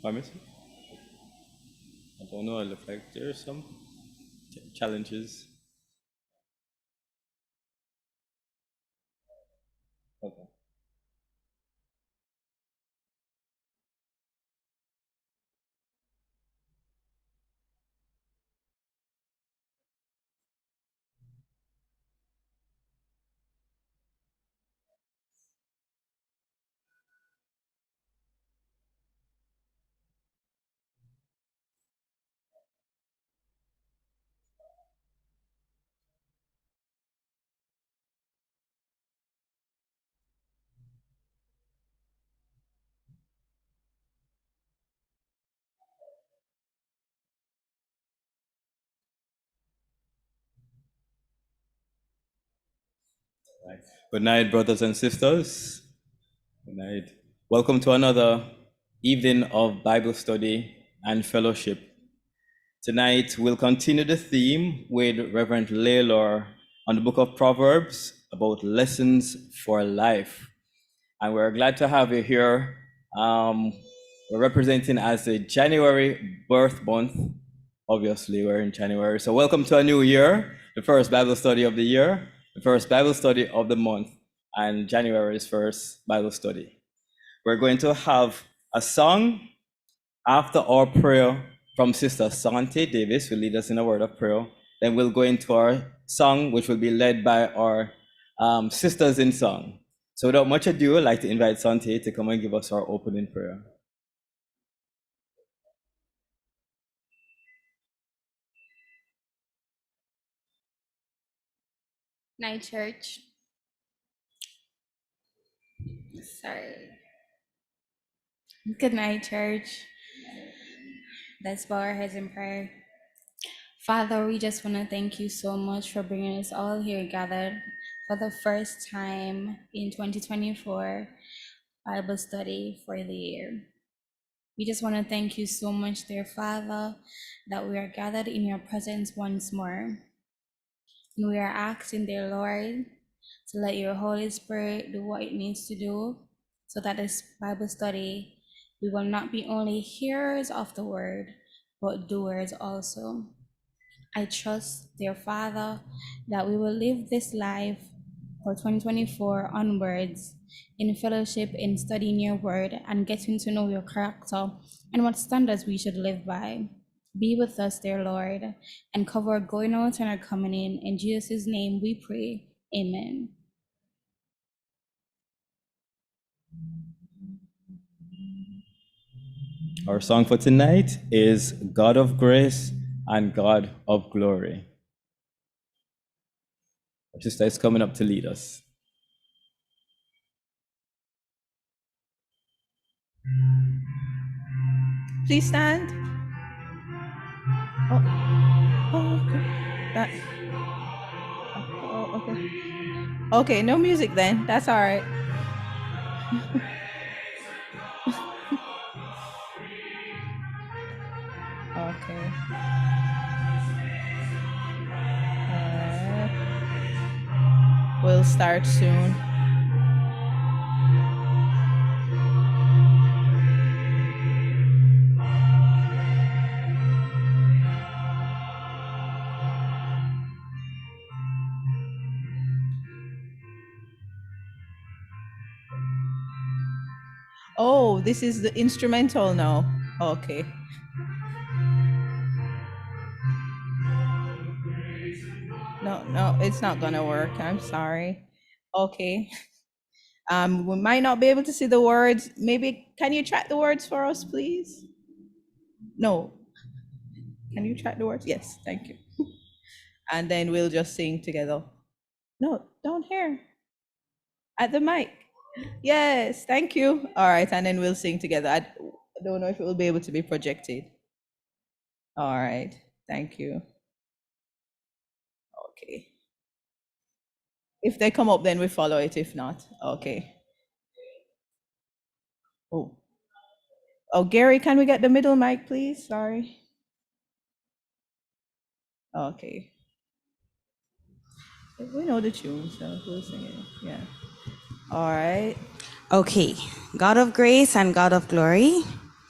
Pharmacy? I don't know. It looks like there's some challenges. Okay. Right. Good night, brothers and sisters. Good night. Welcome to another evening of Bible study and fellowship. Tonight, we'll continue the theme with Reverend Laylor on the book of Proverbs about lessons for life. And we're glad to have you here. We're representing as the January birth month. Obviously, we're in January. So welcome to a new year, the first Bible study of the year, the first Bible study of the month, and January's first Bible study. We're going to have a song after our prayer from Sister Sante Davis, will lead us in a word of prayer. Then we'll go into our song, which will be led by our sisters in song. So without much ado, I'd like to invite Sante to come and give us our opening prayer. Night, church. Sorry. Good night, church. Let's bow our heads in prayer. Father, we just want to thank you so much for bringing us all here gathered for the first time in 2024 Bible study for the year. We just want to thank you so much, dear Father, that we are gathered in your presence once more. And we are asking, dear Lord, to let your Holy Spirit do what it needs to do so that this Bible study, we will not be only hearers of the word, but doers also. I trust, dear Father, that we will live this life for 2024 onwards in fellowship, in studying your word and getting to know your character and what standards we should live by. Be with us, dear Lord, and cover our going out and our coming in. In Jesus' name we pray. Amen. Our song for tonight is God of Grace and God of Glory. Our sister is coming up to lead us. Please stand. Okay. Okay. Okay, no music then. That's all right. Okay. All right. We'll start soon. Oh, this is the instrumental now. Okay. No, it's not gonna work. I'm sorry. Okay. We might not be able to see the words. Maybe can you track the words for us, please? No. Can you track the words? Yes, thank you. And then we'll just sing together. No, down here. At the mic. Yes, thank you. All right, and then we'll sing together. I don't know if it will be able to be projected. All right, thank you. Okay. If they come up, then we follow it. If not, okay. Oh, Gary, can we get the middle mic, please? Sorry. Okay. We know the tune, so we'll sing it. Yeah. All right. Okay, God of grace and God of glory,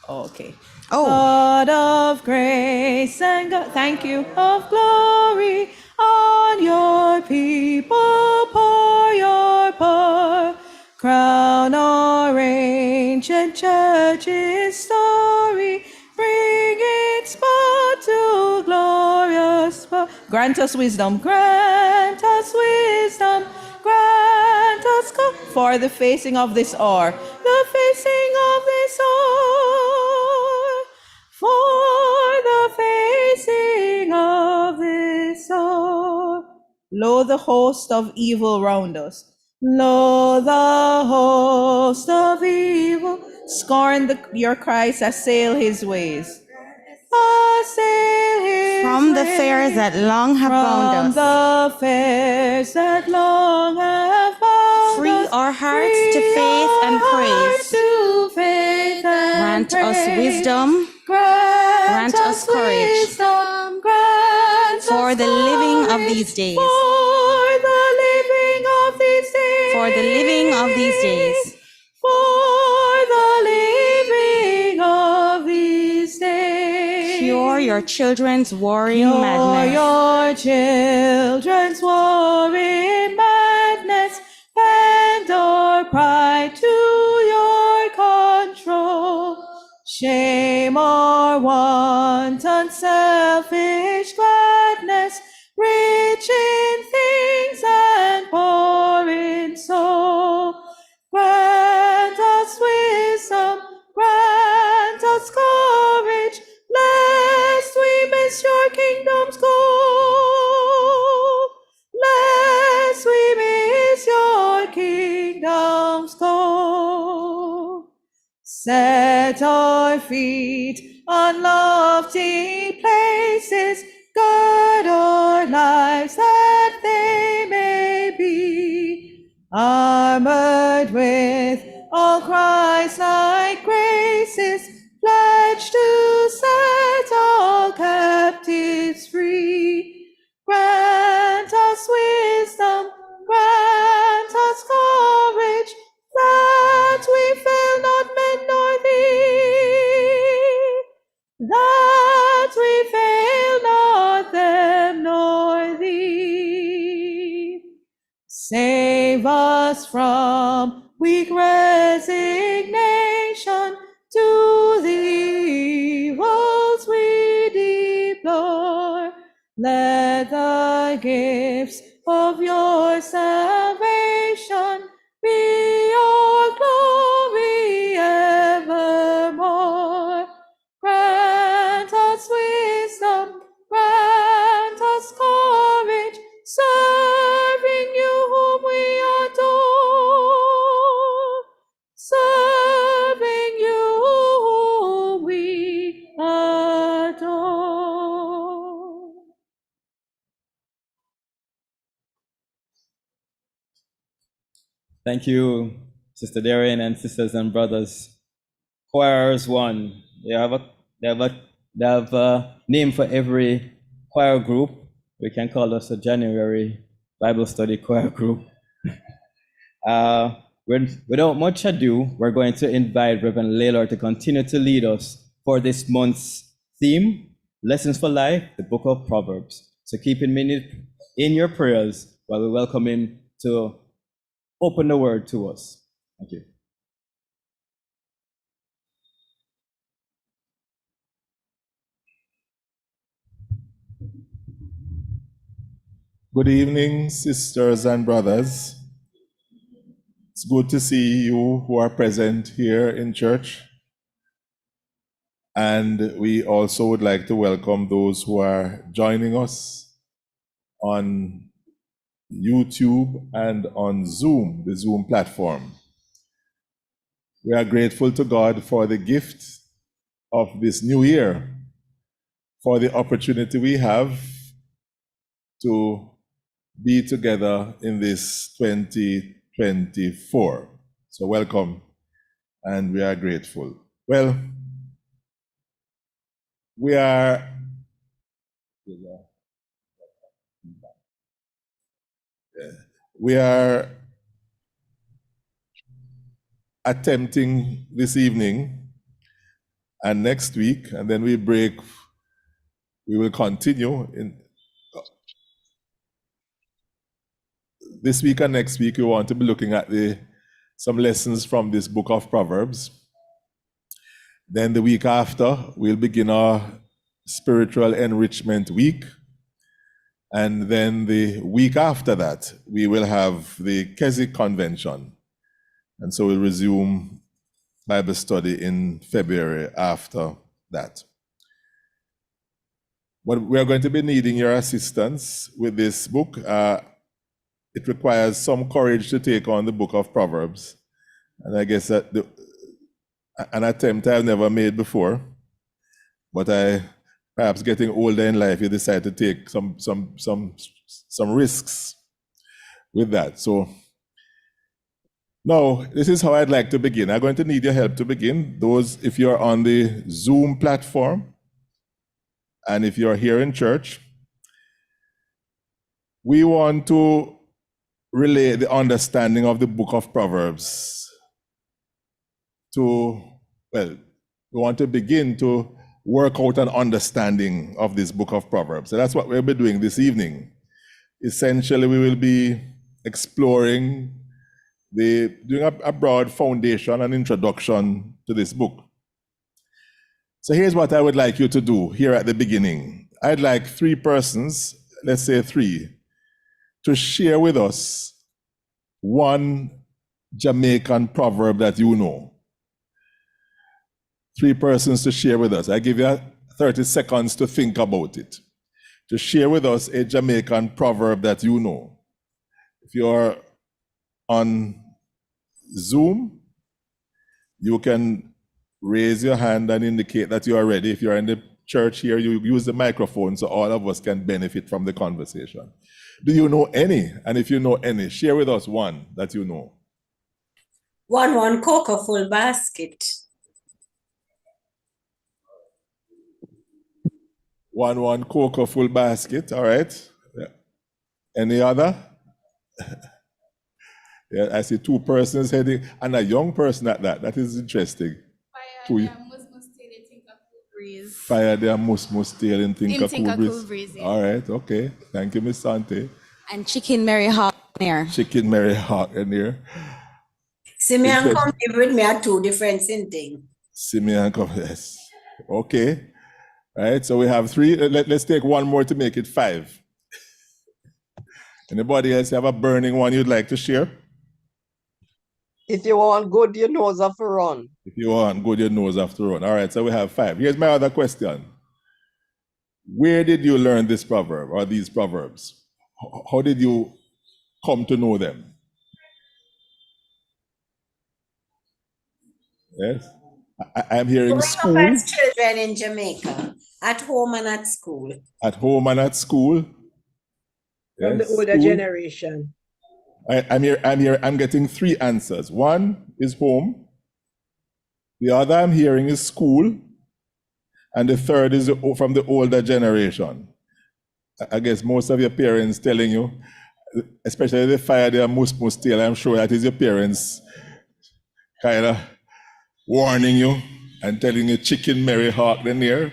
Okay. Oh, God of grace and God, thank you, of glory, on your people pour your power. Crown our ancient church's story, bring its power to glorious power. Grant us wisdom, grant us wisdom, grant us for the facing of this hour, the facing of this hour, for the facing of this hour. Lo, the host of evil round us. Lo, the host of evil scorn your Christ, assail his ways. Assail his from the ways. fears that long have bound From us, the fears that long have bound free us, our hearts to free faith and our hearts praise. to faith and Grant us praise. wisdom, Grant grant us courage wisdom, grant for us the living of courage these days. for the living of these days. For the living of these days. For the living of these days. Cure your children's warring Cure madness. your children's warring madness, bend our pride to your control. Shame our wanton selfish gladness, rich in things and poor in soul. Grant us wisdom, grant us courage, lest we miss your kingdom's goal. Lest we miss your kingdom's goal. Set our feet on lofty places, gird our lives that they may be armored with all Christ-like graces, pledged to set all captives free. Grant us wisdom, grant us courage, that we fail not men nor thee, that we fail not them nor thee. Save us from weak resignation to the evils we deplore. Let the gifts of your salvation be your glory evermore. Grant us wisdom, grant us courage, serving you whom we adore. Serving you whom we adore. Thank you, Sister Darian and sisters and brothers. Choirs one. They have a name for every choir group. We can call us a January Bible study choir group. Without much ado, we're going to invite Reverend Laylor to continue to lead us for this month's theme, Lessons for Life, the Book of Proverbs. So keep in your prayers while we welcome him to open the word to us. Thank you. Good evening, sisters and brothers. It's good to see you who are present here in church. And we also would like to welcome those who are joining us on YouTube and on Zoom, the Zoom platform. We are grateful to God for the gift of this new year, for the opportunity we have to be together in this 2024. So welcome, and we are grateful. Well, we are attempting this evening and next week, and then we break. We will continue in this week and next week. We want to be looking at some lessons from this book of Proverbs. Then the week after, we'll begin our spiritual enrichment week. And then the week after that, we will have the Keswick Convention. And so we'll resume Bible study in February after that. But we are going to be needing your assistance with this book. It requires some courage to take on the book of Proverbs. And I guess that an attempt I've never made before, but perhaps getting older in life, you decide to take some risks with that. So now, this is how I'd like to begin. I'm going to need your help to begin. Those, if you're on the Zoom platform, and if you're here in church, we want to relay the understanding of the book of Proverbs we want to begin to work out an understanding of this book of Proverbs. So that's what we'll be doing this evening. Essentially, we will be exploring doing a broad foundation and introduction to this book. So here's what I would like you to do here at the beginning. I'd like 3 persons, let's say 3, to share with us one Jamaican proverb that you know. 3 persons to share with us. I give you 30 seconds to think about it. To share with us a Jamaican proverb that you know. If you're on Zoom, you can raise your hand and indicate that you are ready. If you're in the church here, you use the microphone so all of us can benefit from the conversation. Do you know any? And if you know any, share with us one that you know. One cocoa full basket. One cocoa full basket. All right. Yeah. Any other? Yeah, I see 2 persons heading, and a young person at that. That is interesting. Fire their mus tail in think a cool breeze. Yeah. All right, okay. Thank you, Miss Sante. And Chicken Mary Hawk there. Chicken Mary Hawk in here. Simeon come live with me at 2 different things. Simeon come, yes. Okay. All right, so we have 3. Let's take one more to make it 5. Anybody else have a burning one you'd like to share? If you want good, your nose have to run. If you want good, your nose have to run. All right, so we have 5. Here's my other question. Where did you learn this proverb or these proverbs? How did you come to know them? Yes, I'm hearing school. Growing up as children in Jamaica, at home and at school. At home and at school. From Yes, the older school. generation. I'm getting 3 answers. One is home. The other I'm hearing is school. And the third is from the older generation. I guess most of your parents telling you, especially if they fire their mus tail, I'm sure that is your parents kind of warning you and telling you Chicken Mary Hawk in there.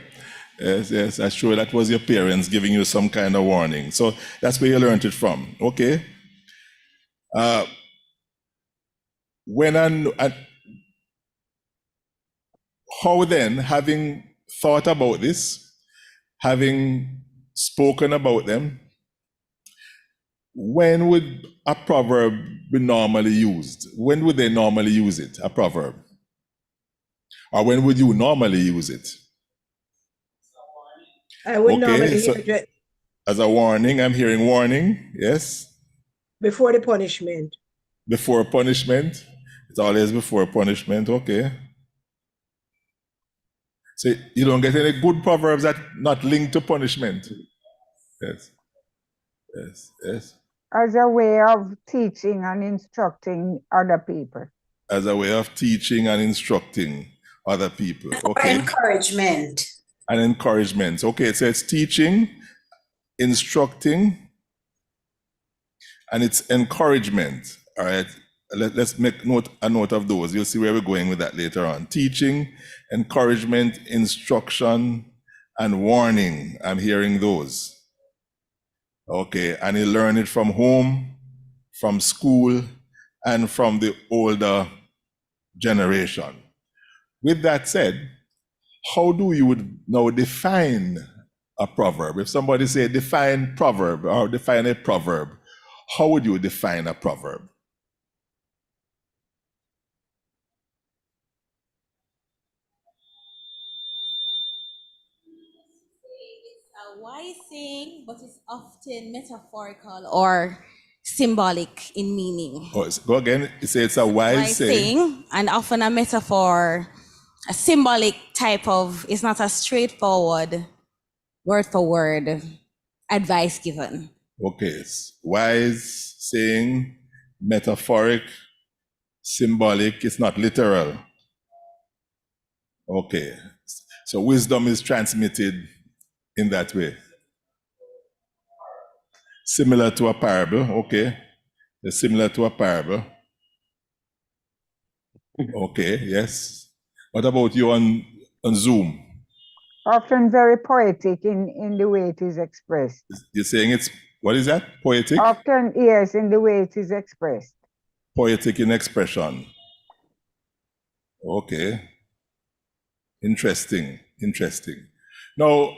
Yes, I'm sure that was your parents giving you some kind of warning. So that's where you learned it from. Okay. How then, having thought about this, having spoken about them, when would a proverb be normally used? When would they normally use it, a proverb? Or when would you normally use it? I would normally hear it as a warning. I'm hearing warning, yes? Before the punishment. Before punishment? It's always before punishment, okay. So you don't get any good proverbs that not linked to punishment? Yes. Yes, yes. As a way of teaching and instructing other people. As a way of teaching and instructing other people. Okay. Encouragement. And encouragement. Okay, so it's teaching, instructing, and it's encouragement. All right. let's make a note of those. You'll see where we're going with that later on. Teaching, encouragement, instruction, and warning. I'm hearing those. Okay, and you learn it from home, from school, and from the older generation. With that said, how do you now define a proverb? If somebody say define proverb or define a proverb, how would you define a proverb? It's a wise saying, but it's often metaphorical or symbolic in meaning. Oh, go again. You say it's a wise saying. Saying, and often a metaphor, a symbolic type of, it's not a straightforward word for word advice given. Okay, wise saying, metaphoric, symbolic. It's not literal. Okay, so wisdom is transmitted in that way. Similar to a parable, okay. It's similar to a parable. Okay, yes. What about you on Zoom? Often very poetic in the way it is expressed. You're saying it's, what is that? Poetic? Often, yes, in the way it is expressed. Poetic in expression. Okay. Interesting, interesting. Now,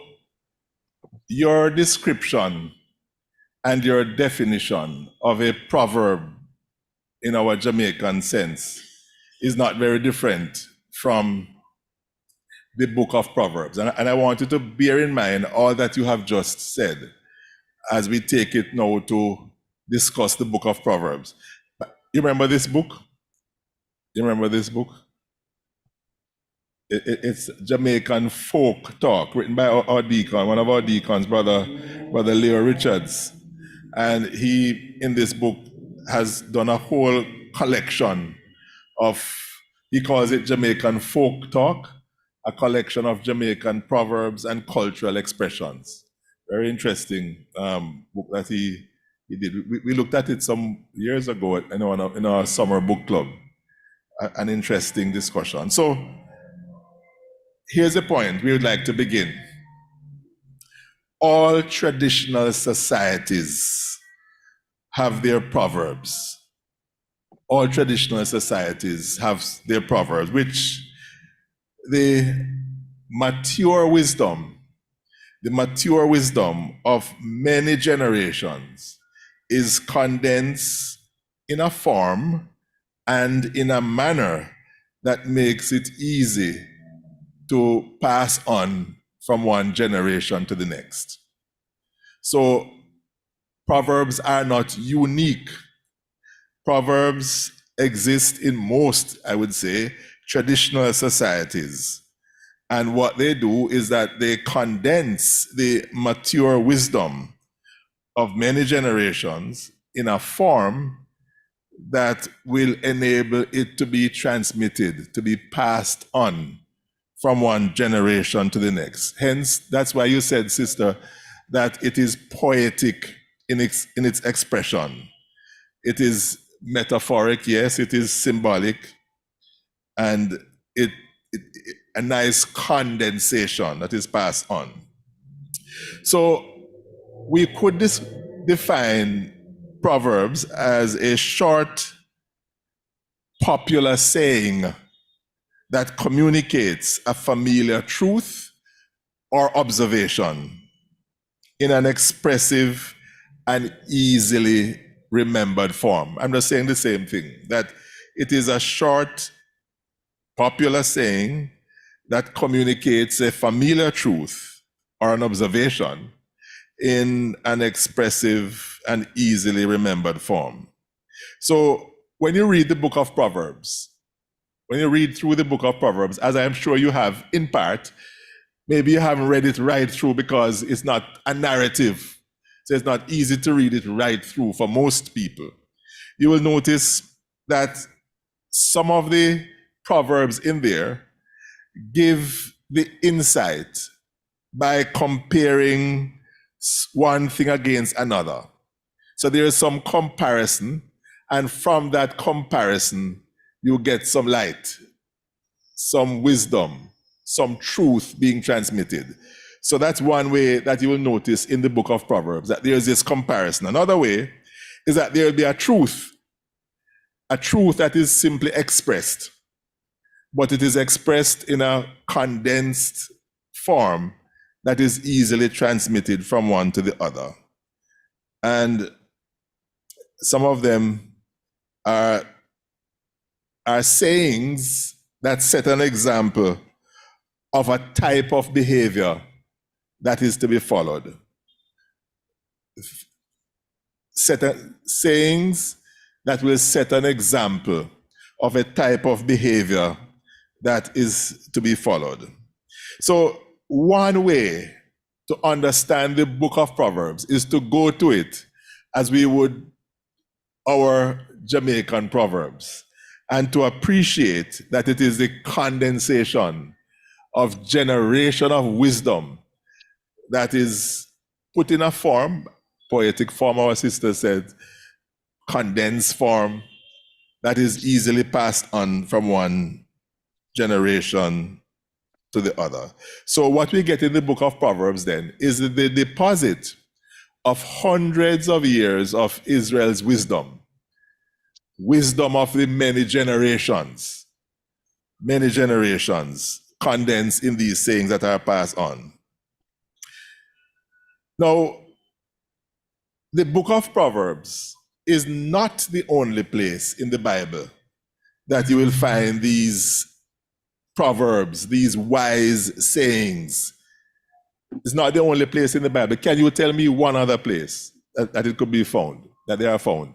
your description and your definition of a proverb in our Jamaican sense is not very different from the book of Proverbs. And I want you to bear in mind all that you have just said as we take it now to discuss the book of Proverbs. You remember this book? You remember this book? It's Jamaican folk talk written by our deacon, one of our deacons, brother Leo Richards. And he, in this book, has done a whole collection of, he calls it Jamaican folk talk, a collection of Jamaican proverbs and cultural expressions. Very interesting book that he did. We looked at it some years ago in our summer book club. An interesting discussion. So here's the point we would like to begin. All traditional societies have their proverbs. All traditional societies have their proverbs, which the mature wisdom of many generations is condensed in a form and in a manner that makes it easy to pass on from one generation to the next. So Proverbs are not unique. Proverbs exist in most, I would say, traditional societies. And what they do is that they condense the mature wisdom of many generations in a form that will enable it to be transmitted, to be passed on from one generation to the next. Hence, that's why you said, sister, that it is poetic in its expression. It is metaphoric, yes, it is symbolic, and it a nice condensation that is passed on. So we could define Proverbs as a short, popular saying that communicates a familiar truth or observation in an expressive and easily remembered form. I'm just saying the same thing, that it is a short, popular saying that communicates a familiar truth or an observation in an expressive and easily remembered form. So when you read the book of Proverbs, when you read through the book of Proverbs, as I am sure you have in part, maybe you haven't read it right through because it's not a narrative. So it's not easy to read it right through for most people. You will notice that some of the Proverbs in there give the insight by comparing one thing against another. So there is some comparison And from that comparison, you get some light, some wisdom, some truth being transmitted. So that's one way that you will notice in the book of Proverbs, that there is this comparison. Another way is that there will be a truth that is simply expressed, but it is expressed in a condensed form that is easily transmitted from one to the other. And some of them are sayings that set an example of a type of behavior that is to be followed. Sayings that will set an example of a type of behavior that is to be followed. So one way to understand the book of Proverbs is to go to it as we would our Jamaican Proverbs, and to appreciate that it is the condensation of generation of wisdom that is put in a form, poetic form, our sister said, condensed form, that is easily passed on from one generation to the other. So what we get in the book of Proverbs then is the deposit of hundreds of years of Israel's wisdom of the many generations condensed in these sayings that are passed on. Now, the book of Proverbs is not the only place in the Bible that you will find these proverbs, these wise sayings. It's not the only place in the Bible. Can you tell me one other place that it could be found, that they are found?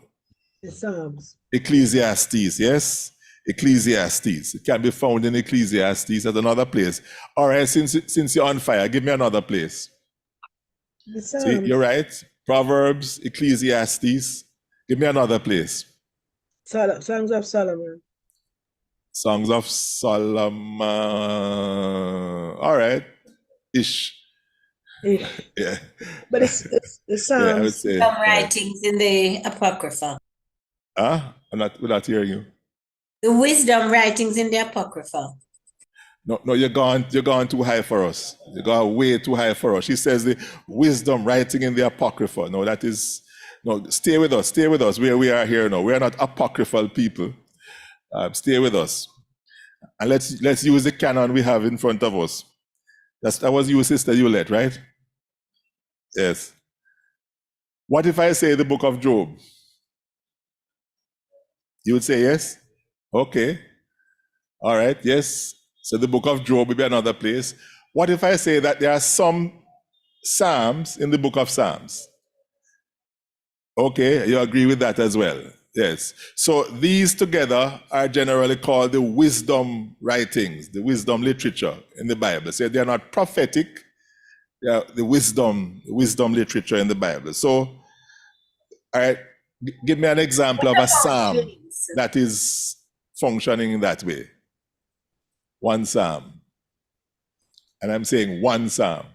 The Psalms. Ecclesiastes, yes? Ecclesiastes. It can be found in Ecclesiastes at another place. All right, since you're on fire, give me another place. The Psalms. See, you're right. Proverbs, Ecclesiastes. Give me another place. Songs of Solomon. Songs of Solomon. All right. Ish. Yeah. But it's the Psalms. Yeah, I would say. Some writings in the Apocrypha. We're not hearing you. The wisdom writings in the Apocrypha. No, you're gone too high for us. You're gone way too high for us. She says the wisdom writing in the Apocrypha. Stay with us where we are here now. We are not apocryphal people. Stay with us. And let's use the canon we have in front of us. That was you, Sister Yulette, right? Yes. What if I say the book of Job? You would say yes? Okay. All right, yes. So the book of Job will be another place. What if I say that there are some Psalms in the book of Psalms? Okay, you agree with that as well? Yes. So these together are generally called the wisdom writings, the wisdom literature in the Bible. So they're not prophetic, they are the wisdom literature in the Bible. So, all right, give me an example of a psalm that is functioning in that way. One psalm. And I'm saying one psalm.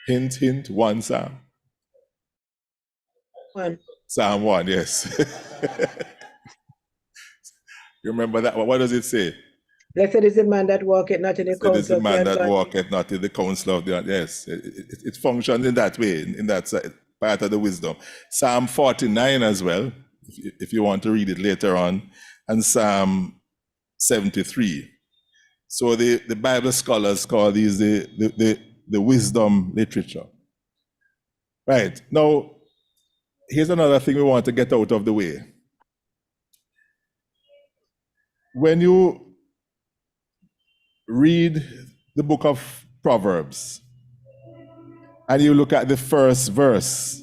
Hint, hint, one psalm. One. Psalm 1, yes. You remember that? What does it say? Blessed is the man that walketh not in the counsel of the man that ungodly. walketh not in the counsel of the yes. It functions in that way, in that part of the wisdom. Psalm 49 as well, if you want to read it later on, and Psalm 73. So the Bible scholars call these the wisdom literature. Right. Now, here's another thing we want to get out of the way. When you read the book of Proverbs and you look at the first verse,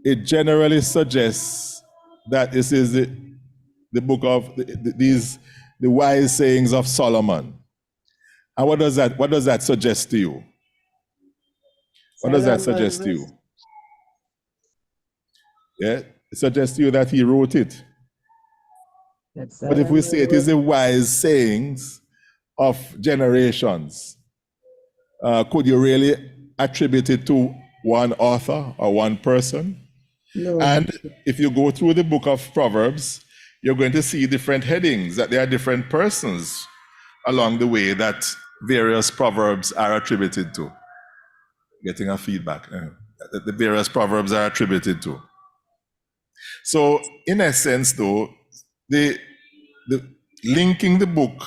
it generally suggests that this is the book of the wise sayings of Solomon. And what does that suggest to you? What does that suggest to you? Yeah, it suggests to you that he wrote it. But if we say it is the wise sayings of generations, could you really attribute it to one author or one person? No. And if you go through the book of Proverbs, you're going to see different headings, that there are different persons along the way that various proverbs are attributed to. Getting a feedback. That the various proverbs are attributed to. So, in essence, though, the linking the book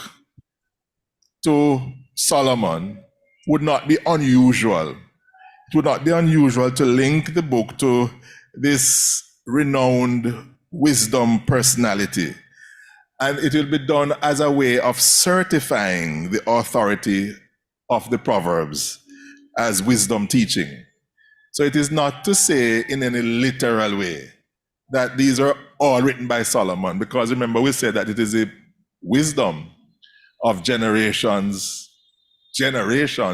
to Solomon would not be unusual. It would not be unusual to link the book to this renowned wisdom personality. And it will be done as a way of certifying the authority of the Proverbs as wisdom teaching. So it is not to say in any literal way that these are all written by Solomon, because remember we said that it is a wisdom of generations,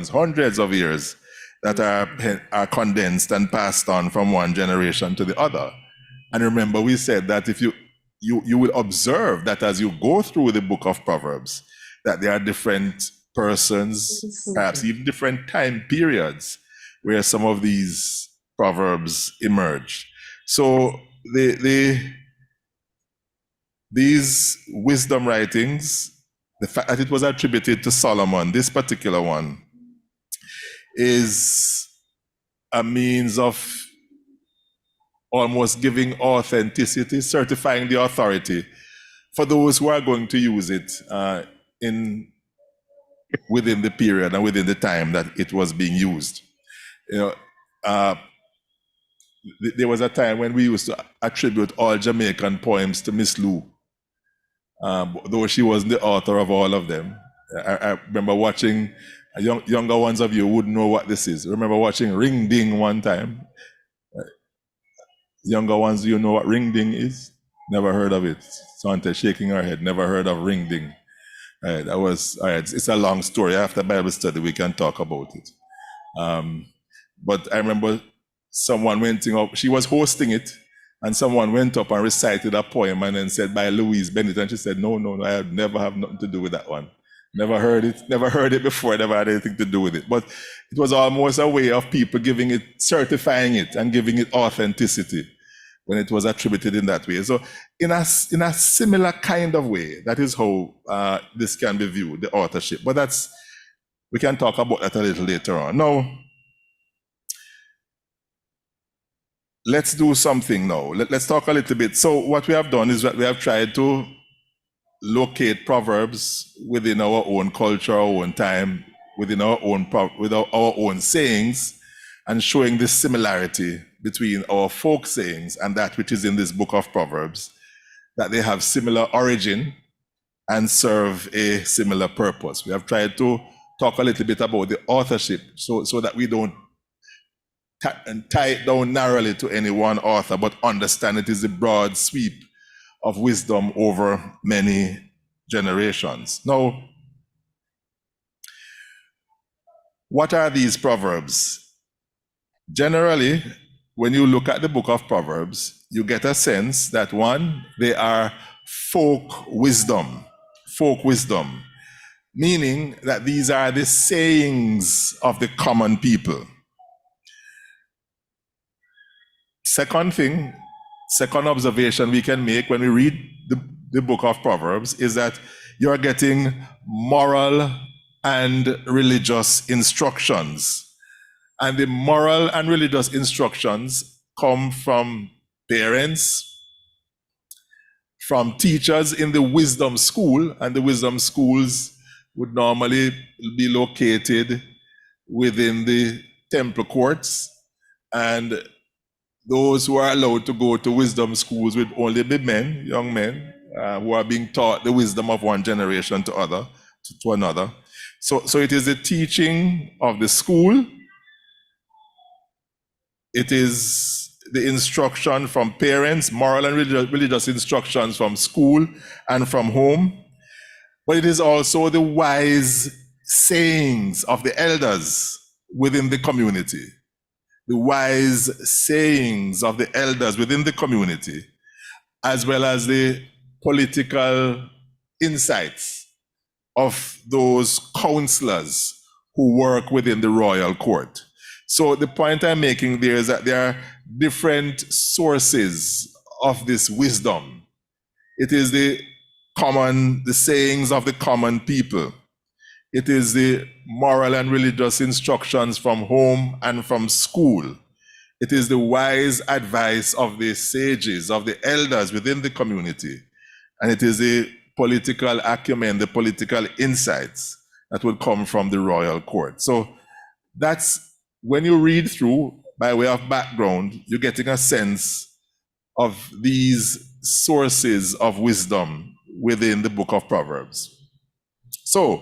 hundreds of years that are condensed and passed on from one generation to the other. And remember we said that if you will observe that as you go through the book of Proverbs, that there are different persons, perhaps even different time periods where some of these proverbs emerge. So these wisdom writings, the fact that it was attributed to Solomon, this particular one, is a means of almost giving authenticity, certifying the authority for those who are going to use it within the period and within the time that it was being used. There was a time when we used to attribute all Jamaican poems to Miss Lou, though she wasn't the author of all of them. I remember watching, younger ones of you would know what this is. I remember watching Ring Ding one time. Younger ones, do you know what Ring Ding is? Never heard of it. Sante shaking her head, never heard of Ring Ding. It's a long story. After Bible study, we can talk about it. But I remember someone went up, she was hosting it, and someone went up and recited a poem and then said by Louise Bennett, and she said, no, I have never have nothing to do with that one. Never heard it before, never had anything to do with it. But it was almost a way of people giving it, certifying it and giving it authenticity when it was attributed in that way. So in a similar kind of way, that is how this can be viewed, the authorship. But we can talk about that a little later on. Now, let's do something now. Let's talk a little bit. So what we have done is that we have tried to locate proverbs within our own culture, our own time, within our own sayings, and showing this similarity between our folk sayings and that which is in this book of Proverbs, that they have similar origin and serve a similar purpose. We have tried to talk a little bit about the authorship so that we don't tie it down narrowly to any one author, but understand it is a broad sweep of wisdom over many generations. Now, what are these proverbs? Generally, when you look at the book of Proverbs, you get a sense that one, they are folk wisdom, meaning that these are the sayings of the common people. Second observation we can make when we read the book of Proverbs is that you're getting moral and religious instructions. And the moral and religious instructions come from parents, from teachers in the wisdom school, and the wisdom schools would normally be located within the temple courts, and those who are allowed to go to wisdom schools would only be men, young men, who are being taught the wisdom of one generation to another. So it is the teaching of the school. It is the instruction from parents, moral and religious instructions from school and from home. But it is also the wise sayings of the elders within the community. The wise sayings of the elders within the community, as well as the political insights of those counselors who work within the royal court. So the point I'm making there is that there are different sources of this wisdom. It is the sayings of the common people. It is the moral and religious instructions from home and from school. It is the wise advice of the sages, of the elders within the community. And it is the political acumen, the political insights that would come from the royal court. So that's when you read through, by way of background, you're getting a sense of these sources of wisdom within the book of Proverbs. So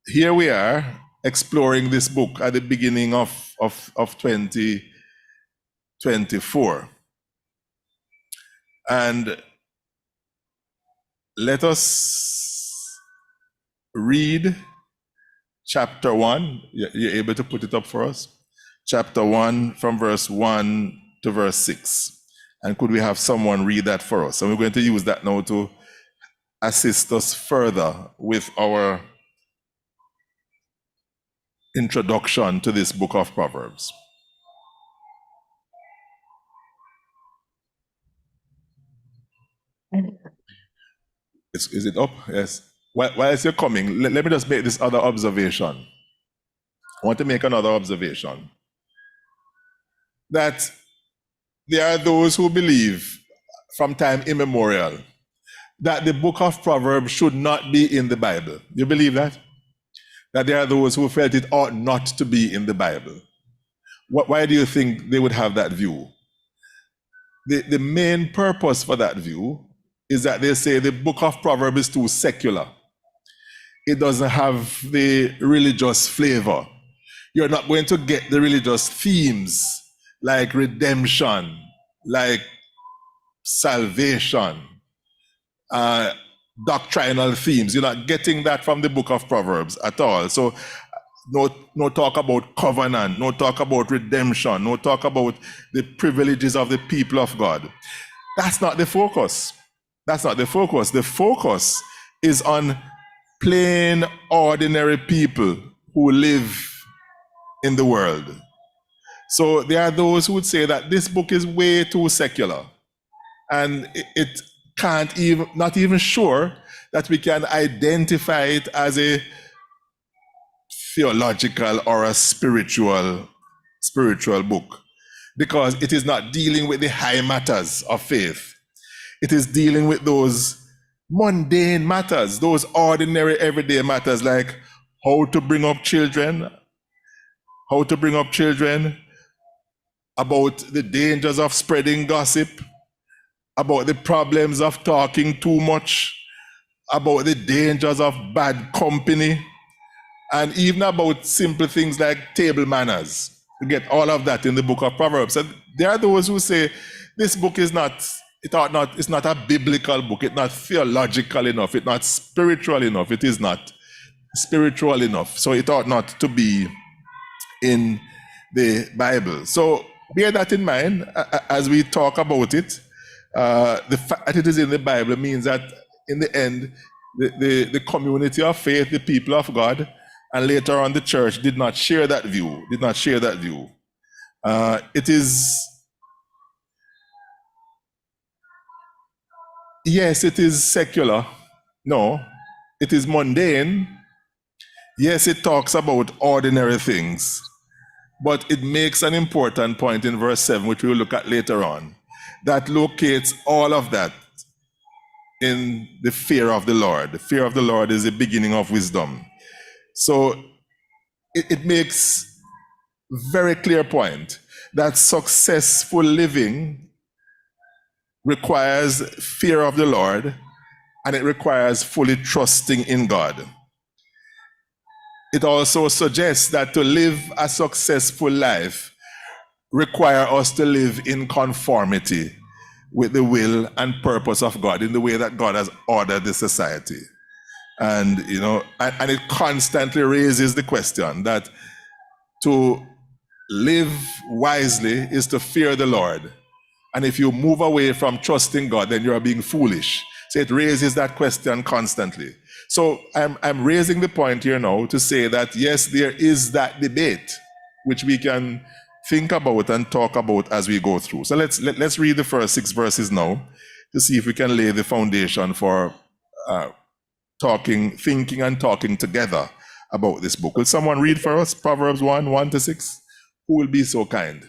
here we are exploring this book at the beginning of 2024. And let us read chapter 1. You're able to put it up for us? Chapter 1 from verse 1 to verse 6. And could we have someone read that for us? And we're going to use that now to assist us further with our introduction to this book of Proverbs. Is it up? Yes. While you're coming, let me just make this other observation. I want to make another observation. That there are those who believe from time immemorial that the book of Proverbs should not be in the Bible. You believe that? That there are those who felt it ought not to be in the Bible. Why do you think they would have that view? The main purpose for that view is that they say the book of Proverbs is too secular. It doesn't have the religious flavor. You're not going to get the religious themes like redemption, like salvation, doctrinal themes. You're not getting that from the book of Proverbs at all. So no talk about covenant, no talk about redemption, no talk about the privileges of the people of God. That's not the focus. That's not the focus. The focus is on plain, ordinary people who live in the world. So there are those who would say that this book is way too secular, and it can't even, not even sure that we can identify it as a theological or a spiritual book, because it is not dealing with the high matters of faith. It is dealing with those mundane matters, those ordinary everyday matters, like how to bring up children, about the dangers of spreading gossip, about the problems of talking too much, about the dangers of bad company, and even about simple things like table manners. You get all of that in the book of Proverbs. And there are those who say this book is it's not a biblical book, it's not theological enough, it's not spiritual enough, it is not spiritual enough, so it ought not to be in the Bible. So bear that in mind as we talk about it. The fact that it is in the Bible means that in the end, the community of faith, the people of God, and later on the church did not share that view, It is, yes, it is secular. No, it is mundane. Yes, it talks about ordinary things, but it makes an important point in verse 7, which we will look at later on, that locates all of that in the fear of the Lord. The fear of the Lord is the beginning of wisdom. So it makes very clear point that successful living requires fear of the Lord, and it requires fully trusting in God. It also suggests that to live a successful life require us to live in conformity with the will and purpose of God, in the way that God has ordered the society. And and it constantly raises the question that to live wisely is to fear the Lord. And if you move away from trusting God, then you are being foolish. So it raises that question constantly. So I'm raising the point here now to say that yes, there is that debate, which we can think about and talk about as we go through. So let's read the first 6 verses now to see if we can lay the foundation for thinking and talking together about this book. Will someone read for us Proverbs 1:1-6? Who will be so kind?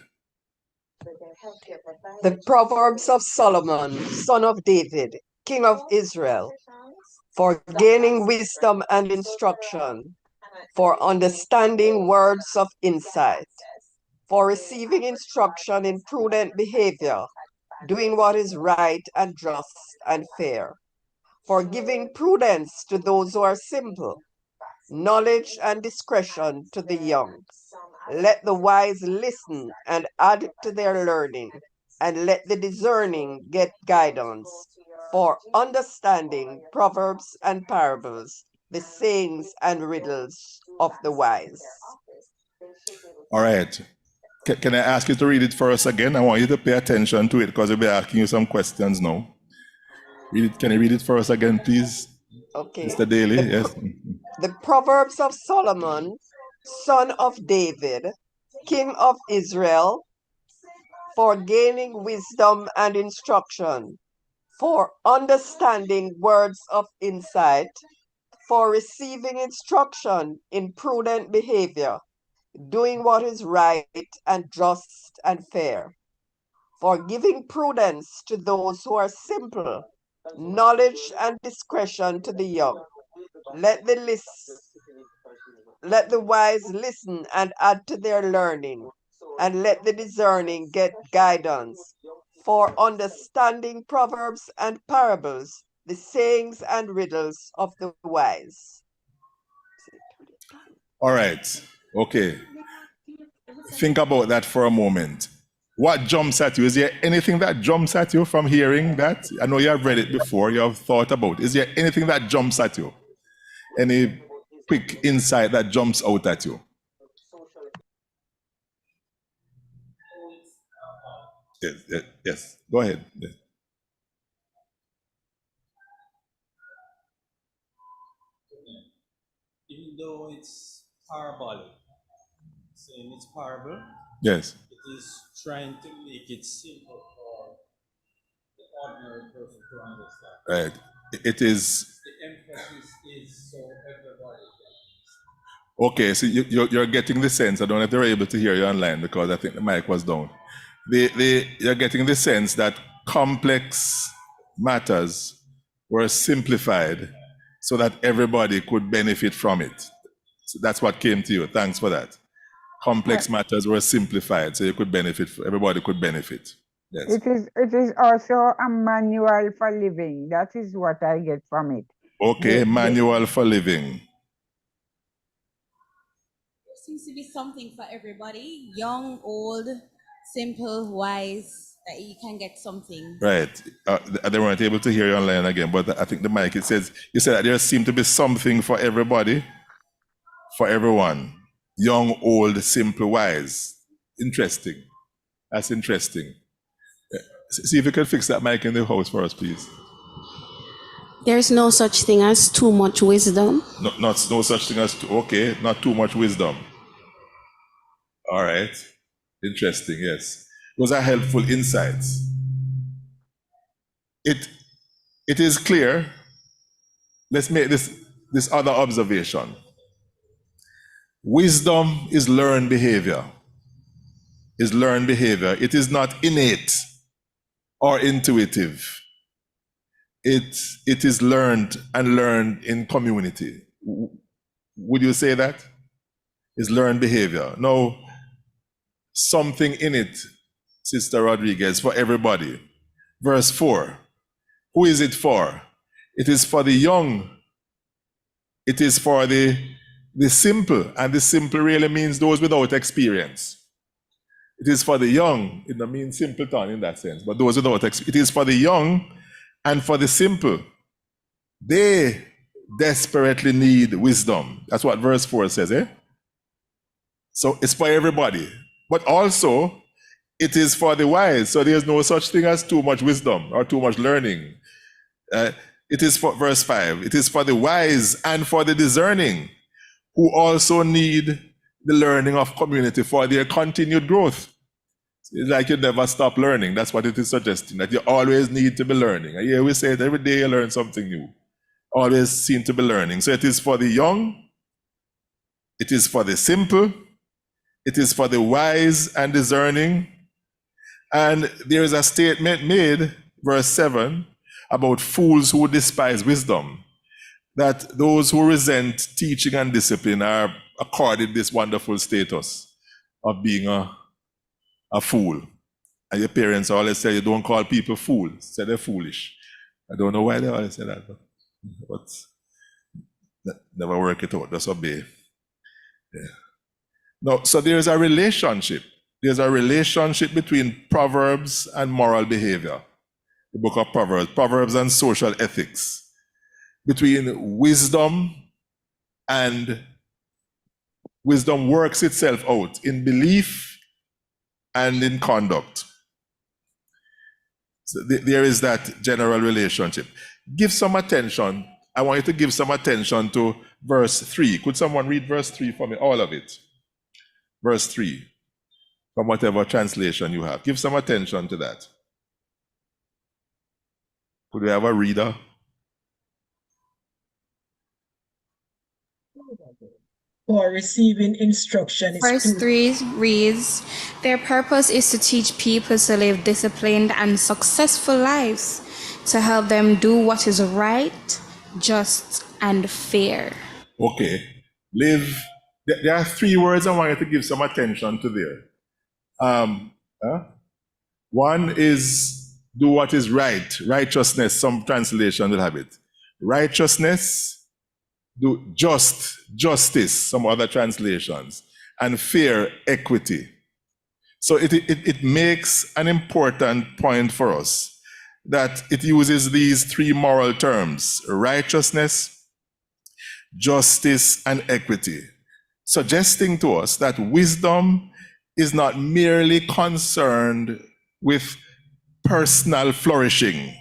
The Proverbs of Solomon, son of David, king of Israel, for gaining wisdom and instruction, for understanding words of insight, for receiving instruction in prudent behavior, doing what is right and just and fair, for giving prudence to those who are simple, knowledge and discretion to the young. Let the wise listen and add to their learning, and let the discerning get guidance. For understanding proverbs and parables, the sayings and riddles of the wise. All right. Can I ask you to read it for us again? I want you to pay attention to it because we'll be asking you some questions now. Can you read it for us again, please? Okay. Mr. Daly, yes. The Proverbs of Solomon, son of David, king of Israel, for gaining wisdom and instruction, for understanding words of insight, for receiving instruction in prudent behavior, doing what is right and just and fair, for giving prudence to those who are simple, knowledge and discretion to the young. Let the wise listen and add to their learning, and let the discerning get guidance. For understanding proverbs and parables, the sayings and riddles of the wise. All right. Okay. Think about that for a moment. What jumps at you? Is there anything that jumps at you from hearing that? I know you have read it before, you have thought about it. Is there anything that jumps at you? Any quick insight that jumps out at you? Yes. Go ahead. Yes. Even though it's parabolic, saying it's parable, Yes. it is trying to make it simple for the ordinary person to understand. Right. It is. The emphasis is so everybody can. Okay, so you're getting the sense. I don't know if they're able to hear you online because I think the mic was down. You're getting the sense that complex matters were simplified so that everybody could benefit from it. So that's what came to you. Thanks for that. Complex matters were simplified so you could benefit. Everybody could benefit. Yes. It is also a manual for living. That is what I get from it. Okay, manual for living. There seems to be something for everybody, young, old, simple, wise, that you can get something. Right. They weren't able to hear you online again, but I think the mic, it says, you said that there seemed to be something for everybody, for everyone. Young, old, simple, wise. Interesting. That's interesting. See if you can fix that mic in the house for us, please. There's no such thing as too much wisdom. No such thing as, okay, not too much wisdom. All right. Interesting, yes. Those are helpful insights. It is clear. Let's make this other observation. Wisdom is learned behavior. It is not innate or intuitive. It is learned and learned in community. Would you say that? It's learned behavior. No, something in it, Sister Rodriguez, for everybody. Verse 4. Who is it for? It is for the young. It is for the simple. And the simple really means those without experience. It is for the young. It doesn't mean simpleton in that sense, but those without experience. It is for the young and for the simple. They desperately need wisdom. That's what verse 4 says, eh? So it's for everybody. But also, it is for the wise. So there's no such thing as too much wisdom or too much learning. It is for verse 5. It is for the wise and for the discerning who also need the learning of community for their continued growth. It's like you never stop learning. That's what it is suggesting, that you always need to be learning. And here we say it every day you learn something new. Always seem to be learning. So it is for the young, it is for the simple, it is for the wise and discerning. And there is a statement made, verse 7, about fools who despise wisdom, that those who resent teaching and discipline are accorded this wonderful status of being a fool. And your parents always say, you don't call people fools, say they're foolish. I don't know why they always say that, but never work it out, just obey. Yeah. No, so there's a relationship. There's a relationship between Proverbs and moral behavior. The book of Proverbs and social ethics. Between wisdom and wisdom works itself out in belief and in conduct. So there is that general relationship. Give some attention. I want you to give some attention to verse 3. Could someone read verse 3 for me? All of it. Verse 3. From whatever translation you have. Give some attention to that. Could we have a reader? For receiving instruction is Verse prudent. 3 reads, their purpose is to teach people to live disciplined and successful lives, to help them do what is right, just, and fair. Okay. Live. There are 3 words I want you to give some attention to there. One is do what is right. Righteousness, some translation will have it. Righteousness, do justice, some other translations, and fair, equity. So it makes an important point for us that it uses these 3 moral terms: righteousness, justice, and equity, suggesting to us that wisdom is not merely concerned with personal flourishing,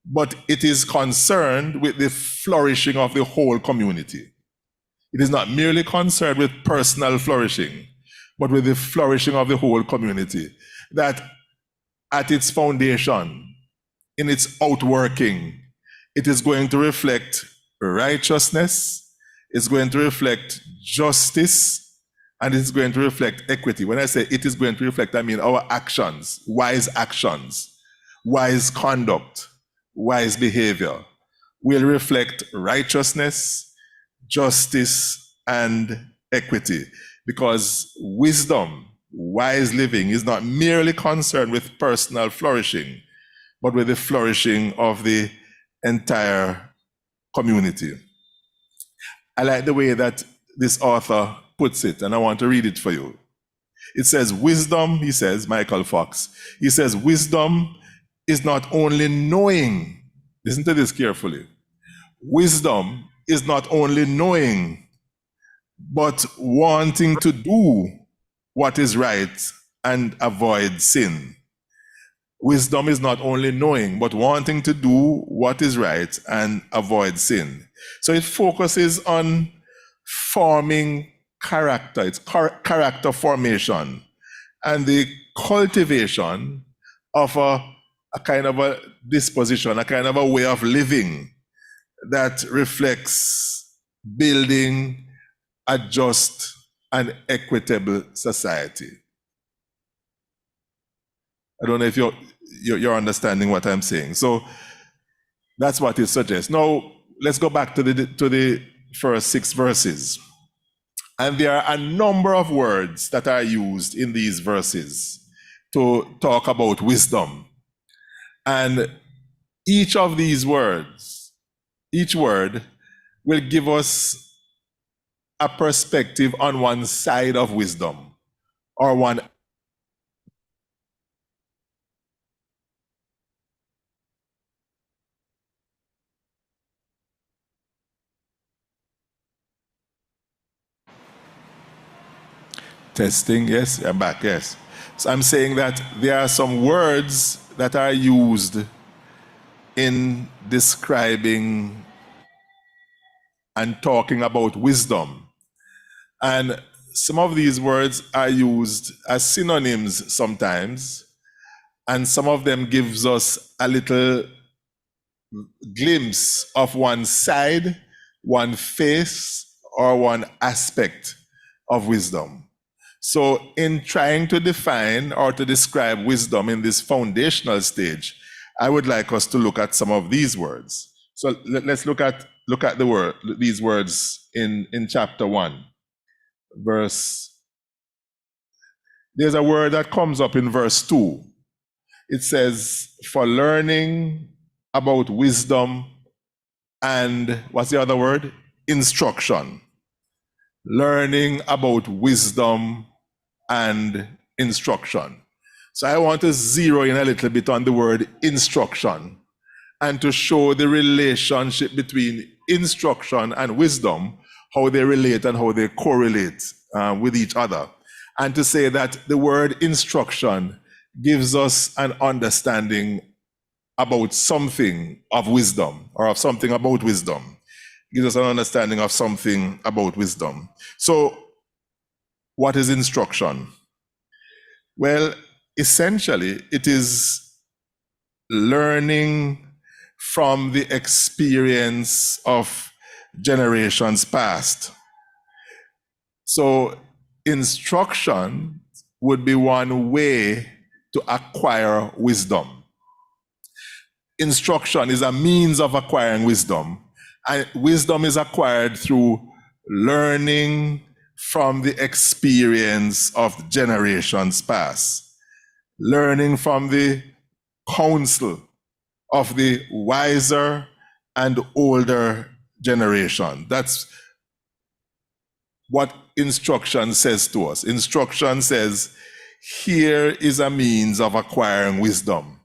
but it is concerned with the flourishing of the whole community. It is not merely concerned with personal flourishing, but with the flourishing of the whole community. That at its foundation, in its outworking, it is going to reflect righteousness, it's going to reflect justice, and it's going to reflect equity. When I say it is going to reflect, I mean our actions, wise conduct, wise behavior will reflect righteousness, justice, and equity. Because wisdom, wise living, is not merely concerned with personal flourishing, but with the flourishing of the entire community. I like the way that this author puts it, and I want to read it for you. It says, wisdom, he says, Michael Fox, he says, wisdom is not only knowing, listen to this carefully, wisdom is not only knowing, but wanting to do what is right and avoid sin. Wisdom is not only knowing, but wanting to do what is right and avoid sin. So it focuses on forming character. It's character formation and the cultivation of a kind of a disposition, a kind of a way of living that reflects building a just and equitable society. I don't know if you're understanding what I'm saying. So that's what it suggests. Now, let's go back to the first 6 verses. And there are a number of words that are used in these verses to talk about wisdom. And each of these words, each word will give us a perspective on one side of wisdom or one. Testing, yes, I'm back, yes. So I'm saying that there are some words that are used in describing and talking about wisdom. And some of these words are used as synonyms sometimes, and some of them gives us a little glimpse of one side, one face, or one aspect of wisdom. So in trying to define or to describe wisdom in this foundational stage, I would like us to look at some of these words. So let's look at these words in chapter 1, verse. There's a word that comes up in verse 2. It says, for learning about wisdom and what's the other word? Instruction. Learning about wisdom and instruction. So I want to zero in a little bit on the word instruction and to show the relationship between instruction and wisdom, how they relate and how they correlate with each other. And to say that the word instruction gives us an understanding about something of wisdom or of something about wisdom. Gives us an understanding of something about wisdom. So what is instruction? Well, essentially, it is learning from the experience of generations past. So instruction would be one way to acquire wisdom. Instruction is a means of acquiring wisdom, and wisdom is acquired through learning from the experience of generations past, learning from the counsel of the wiser and older generation. That's what instruction says to us. Instruction says, here is a means of acquiring wisdom.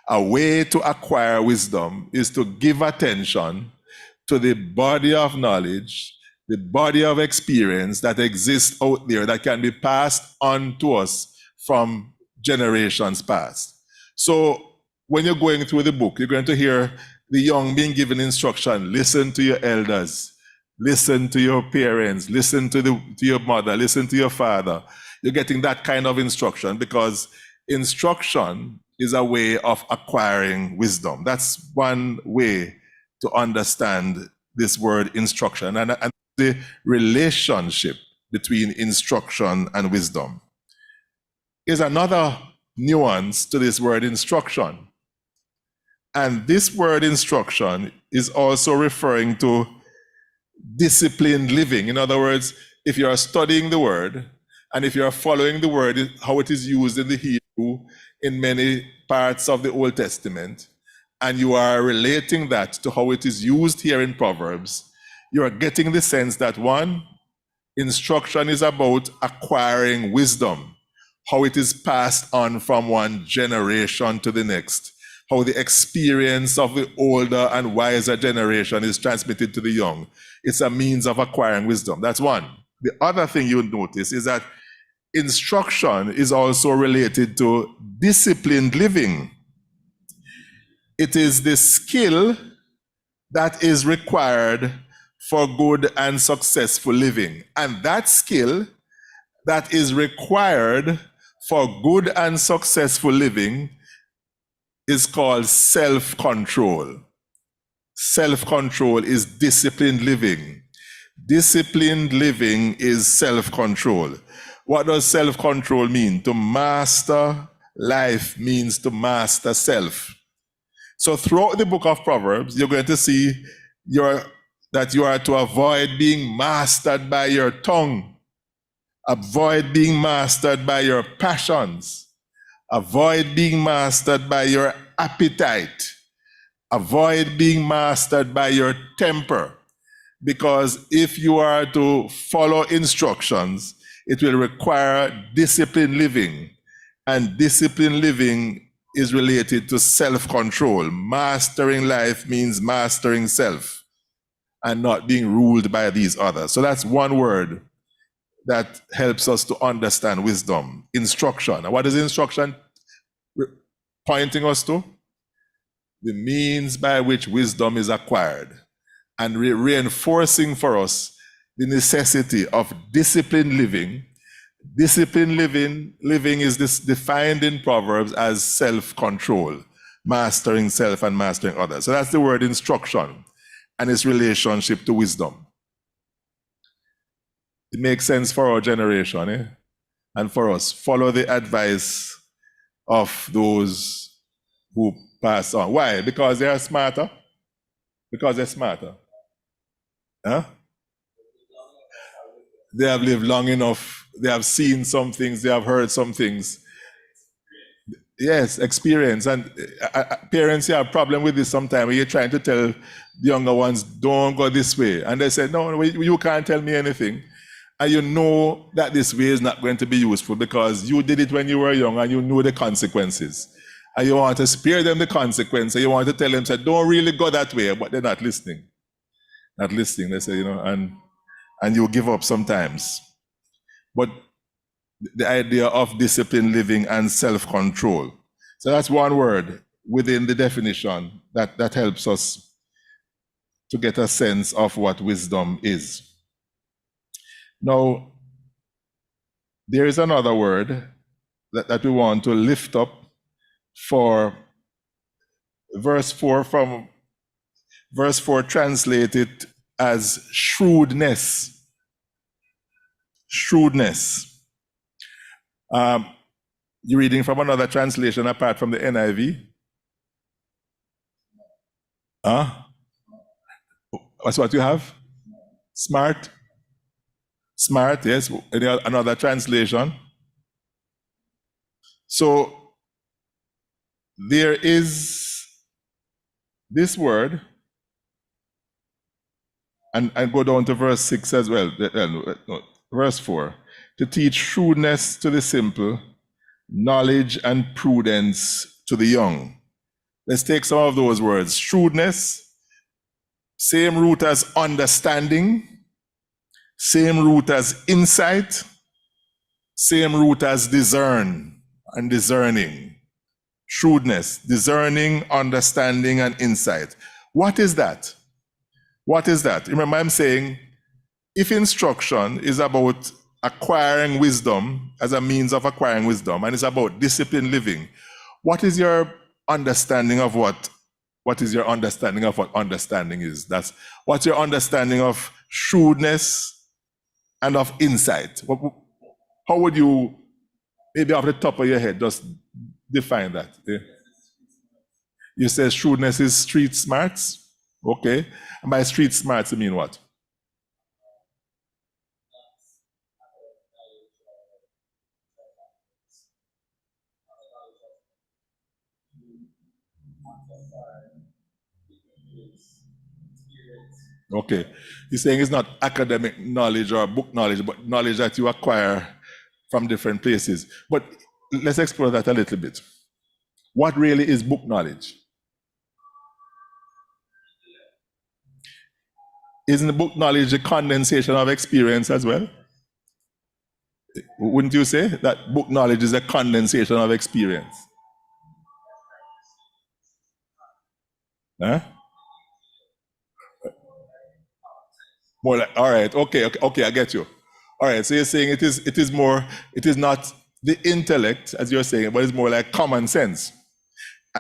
A way to acquire wisdom is to give attention to the body of knowledge, the body of experience that exists out there that can be passed on to us from generations past. So when you're going through the book, you're going to hear the young being given instruction. Listen to your elders, listen to your parents, listen to your mother, listen to your father. You're getting that kind of instruction because instruction is a way of acquiring wisdom. That's one way to understand this word instruction and the relationship between instruction and wisdom. Is another nuance to this word instruction. And this word instruction is also referring to disciplined living. In other words, if you are studying the word and if you are following the word, how it is used in the Hebrew in many parts of the Old Testament, and you are relating that to how it is used here in Proverbs, you are getting the sense that one, instruction is about acquiring wisdom, how it is passed on from one generation to the next, how the experience of the older and wiser generation is transmitted to the young. It's a means of acquiring wisdom. That's one. The other thing you'll notice is that instruction is also related to disciplined living. It is the skill that is required for good and successful living. And that skill that is required for good and successful living is called self-control. Self-control is disciplined living. Disciplined living is self-control. What does self-control mean? To master life means to master self. So throughout the book of Proverbs, you're going to see that you are to avoid being mastered by your tongue. Avoid being mastered by your passions. Avoid being mastered by your appetite. Avoid being mastered by your temper. Because if you are to follow instructions, it will require disciplined living. And disciplined living is related to self-control. Mastering life means mastering self and not being ruled by these others. So that's one word that helps us to understand wisdom. Instruction. And what is instruction pointing us to? The means by which wisdom is acquired. And reinforcing for us the necessity of disciplined living. Disciplined living is this defined in Proverbs as self-control, mastering self and mastering others. So that's the word instruction and its relationship to wisdom. It makes sense for our generation, and for us. Follow the advice of those who pass on. Why? Because they are smarter? Because they're smarter. Huh? They have lived long enough. They have seen some things. They have heard some things. Yes, experience. And parents have a problem with this sometimes. When you're trying to tell the younger ones, don't go this way. And they say, no, you can't tell me anything. And you know that this way is not going to be useful because you did it when you were young and you knew the consequences. And you want to spare them the consequences. You want to tell them, say, don't really go that way, but they're not listening. Not listening, they say, and you give up sometimes. But the idea of disciplined living and self-control. So that's one word within the definition that helps us to get a sense of what wisdom is. Now, there is another word that we want to lift up for verse 4. From verse 4 translated as shrewdness. Shrewdness. You're reading from another translation apart from the NIV? That's what you have? Smart? Smart, yes. Another translation. So there is this word, and go down to verse 6 as well, verse 4. To teach shrewdness to the simple, knowledge and prudence to the young. Let's take some of those words. Shrewdness, same root as understanding, same root as insight, same root as discern and discerning. Shrewdness, discerning, understanding, and insight. What is that? What is that? Remember, I'm saying if instruction is about acquiring wisdom as a means of acquiring wisdom, and it's about disciplined living, what is your understanding of what is your understanding of what understanding is? What's your understanding of shrewdness and of insight? How would you, maybe off the top of your head, just define that? Yeah. You say shrewdness is street smarts? Okay. And by street smarts, you mean what? Okay. You're saying it's not academic knowledge or book knowledge, but knowledge that you acquire from different places. But let's explore that a little bit. What really is book knowledge? Isn't the book knowledge a condensation of experience as well? Wouldn't you say that book knowledge is a condensation of experience? Huh? More like, all right, okay, I get you. All right, so you're saying it is not the intellect, as you're saying, but it's more like common sense.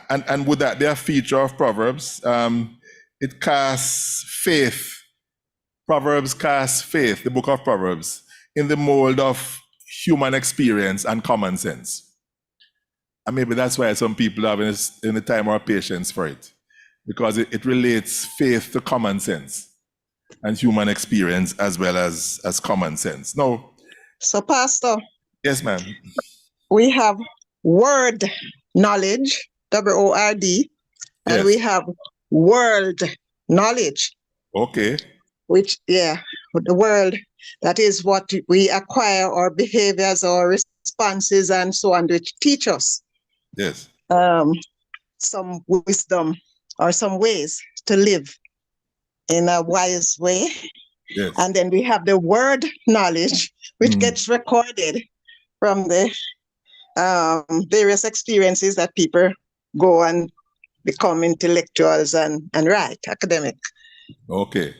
And would that be a feature of Proverbs? It casts faith. Proverbs casts faith, the book of Proverbs, in the mold of human experience and common sense. And maybe that's why some people have in the time or patience for it, because it relates faith to common sense and human experience as well as common sense. No. So, Pastor. Yes, ma'am. We have word knowledge, W-O-R-D, and yes. we have world knowledge. Okay. Which, the world, that is what we acquire, our behaviors, our responses, and so on, which teach us. Yes. Some wisdom or some ways to live in a wise way. Yes. And then we have the word knowledge, which gets recorded from the various experiences that people go and become intellectuals and write, academic. Okay.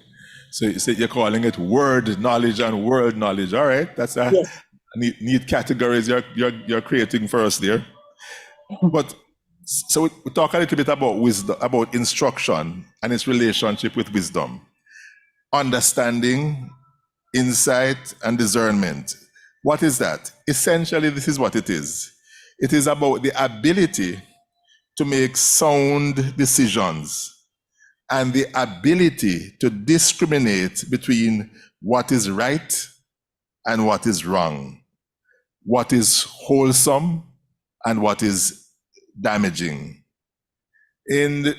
So you're calling it word knowledge and world knowledge. All right, that's a Yes. neat categories you're creating for us there. But so we talk a little bit about wisdom, about instruction and its relationship with wisdom, understanding, insight, and discernment. What is that? Essentially, this is what it is. It is about the ability to make sound decisions and the ability to discriminate between what is right and what is wrong, what is wholesome and what is damaging. In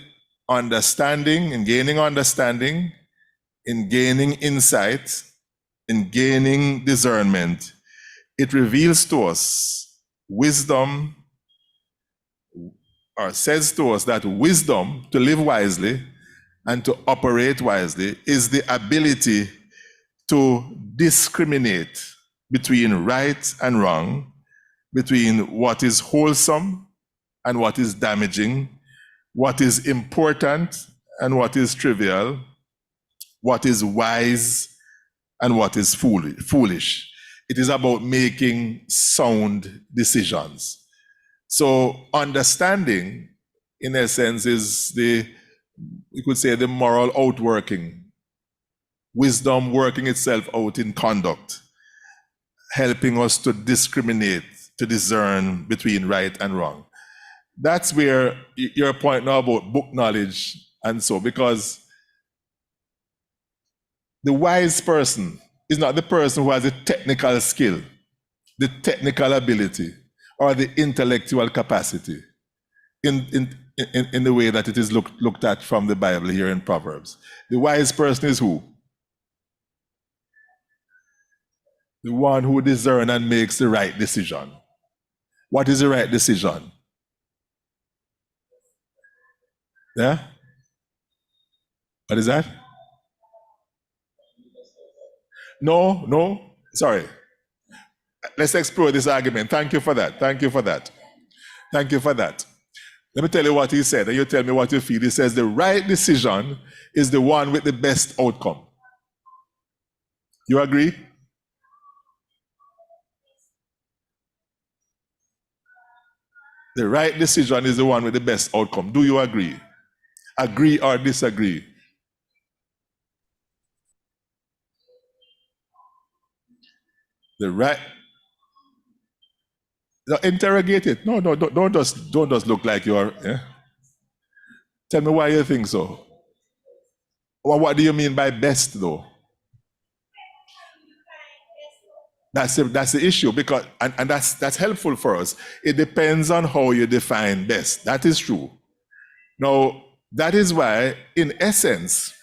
understanding, in gaining understanding, in gaining insight, in gaining discernment, it reveals to us wisdom, or says to us that wisdom to live wisely and to operate wisely is the ability to discriminate between right and wrong, between what is wholesome and what is damaging, what is important and what is trivial, what is wise and what is foolish. It is about making sound decisions. So understanding, in essence, is you could say, the moral outworking. Wisdom working itself out in conduct, helping us to discriminate, to discern between right and wrong. That's where your point now about book knowledge and so, because the wise person is not the person who has the technical skill, the technical ability, or the intellectual capacity in the way that it is looked at from the Bible here in Proverbs. The wise person is who? The one who discerns and makes the right decision. What is the right decision? Yeah? What is that? No. Sorry. Let's explore this argument. Thank you for that. Thank you for that. Let me tell you what he said, and you tell me what you feel. He says the right decision is the one with the best outcome. You agree? The right decision is the one with the best outcome. Do you agree? Agree or disagree? The right. No, interrogate it. No, don't just look like you're. Tell me why you think so. Well, what do you mean by best, though? That's the issue, because and that's helpful for us. It depends on how you define best. That is true. Now, that is why, in essence,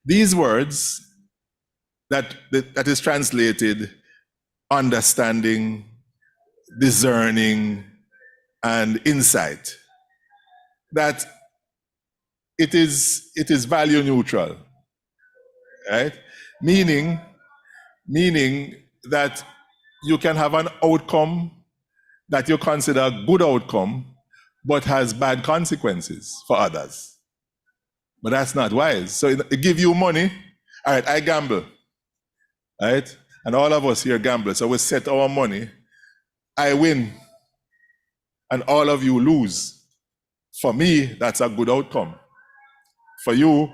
these words that is translated understanding, discerning, and insight, that it is value neutral, right? Meaning that you can have an outcome that you consider a good outcome, but has bad consequences for others. But that's not wise. So it give you money. All right, I gamble, right? And all of us here gamble. So we set our money. I win, and all of you lose. For me, that's a good outcome. For you,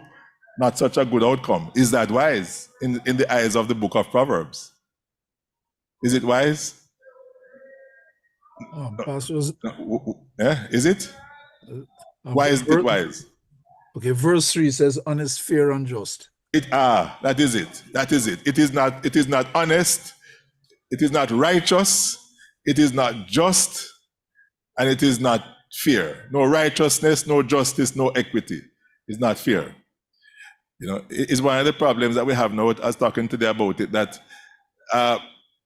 not such a good outcome. Is that wise in the eyes of the book of Proverbs? Is it wise? Pastors, Is it? Why is it wise? Okay, verse 3 says, honest, fair, and just. That is it. It is not honest, it is not righteous, it is not just, and it is not fair. No righteousness, no justice, no equity. It's not fair. It's one of the problems that we have now. I was talking today about it, that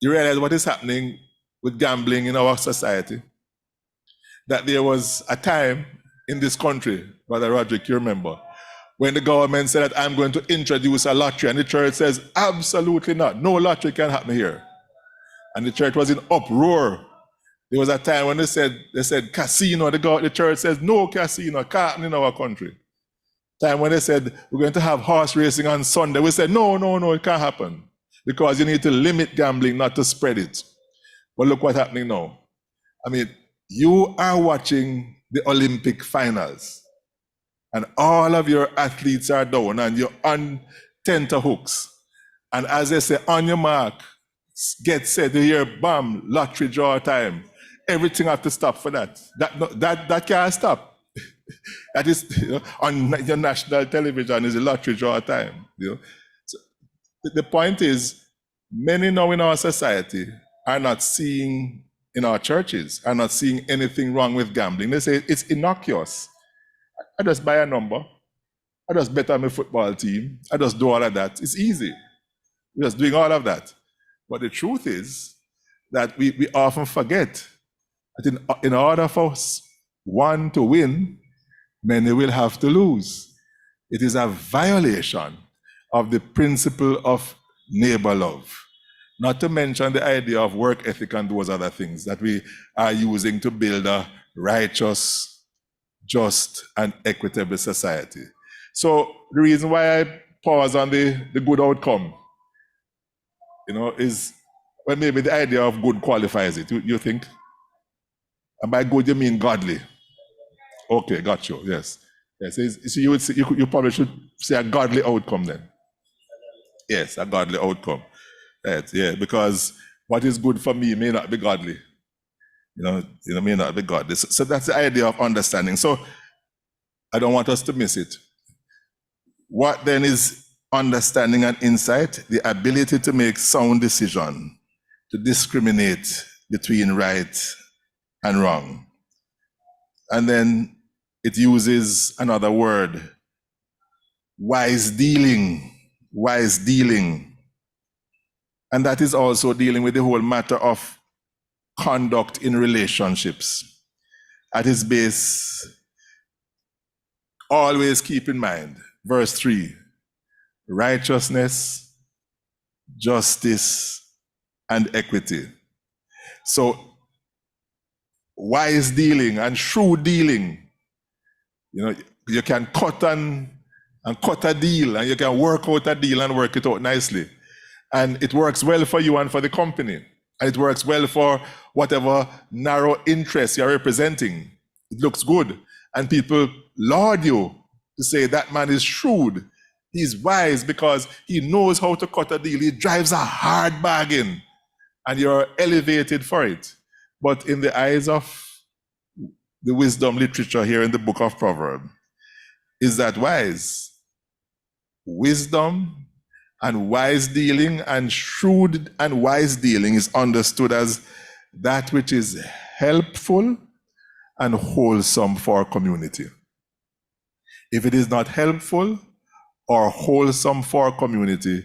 you realize what is happening with gambling in our society. That there was a time in this country, Brother Roderick, you remember, when the government said that I'm going to introduce a lottery, and the church says, absolutely not. No lottery can happen here. And the church was in uproar. There was a time when they said casino. The church says no casino can't happen in our country. Time when they said we're going to have horse racing on Sunday, we said, no, it can't happen. Because you need to limit gambling, not to spread it. But look what's happening now. I mean, you are watching the Olympic finals, and all of your athletes are down, and you're on tenterhooks. And as they say, on your mark, get set, you hear, bam, lottery draw time. Everything have to stop for that. That can't stop. That is, on your national television is a lottery draw time. So the point is, many now in our society are not seeing, in our churches, are not seeing anything wrong with gambling. They say it's innocuous. I just buy a number. I just bet on my football team. I just do all of that. It's easy. We're just doing all of that. But the truth is that we often forget that in order for one to win, many will have to lose. It is a violation of the principle of neighbor love. Not to mention the idea of work ethic and those other things that we are using to build a righteous, just, and equitable society. So the reason why I pause on the good outcome, is, well, maybe the idea of good qualifies it, you think? And by good, you mean godly. Okay, got you, yes. So you probably should say a godly outcome then. Yes, a godly outcome. Right, yeah, because what is good for me may not be godly. May not be godly. So that's the idea of understanding. So I don't want us to miss it. What then is understanding and insight? The ability to make sound decision, to discriminate between right and wrong. And then it uses another word, wise dealing. Wise dealing. And that is also dealing with the whole matter of conduct in relationships. At its base, always keep in mind, verse 3, righteousness, justice, and equity. So, wise dealing and shrewd dealing, you can cut and cut a deal, and you can work out a deal and work it out nicely. And it works well for you and for the company. And it works well for whatever narrow interest you're representing. It looks good. And people laud you to say that man is shrewd. He's wise because he knows how to cut a deal. He drives a hard bargain. And you're elevated for it. But in the eyes of the wisdom literature here in the book of Proverbs, is that wise? Wisdom and wise dealing and shrewd and wise dealing is understood as that which is helpful and wholesome for a community. If it is not helpful or wholesome for a community,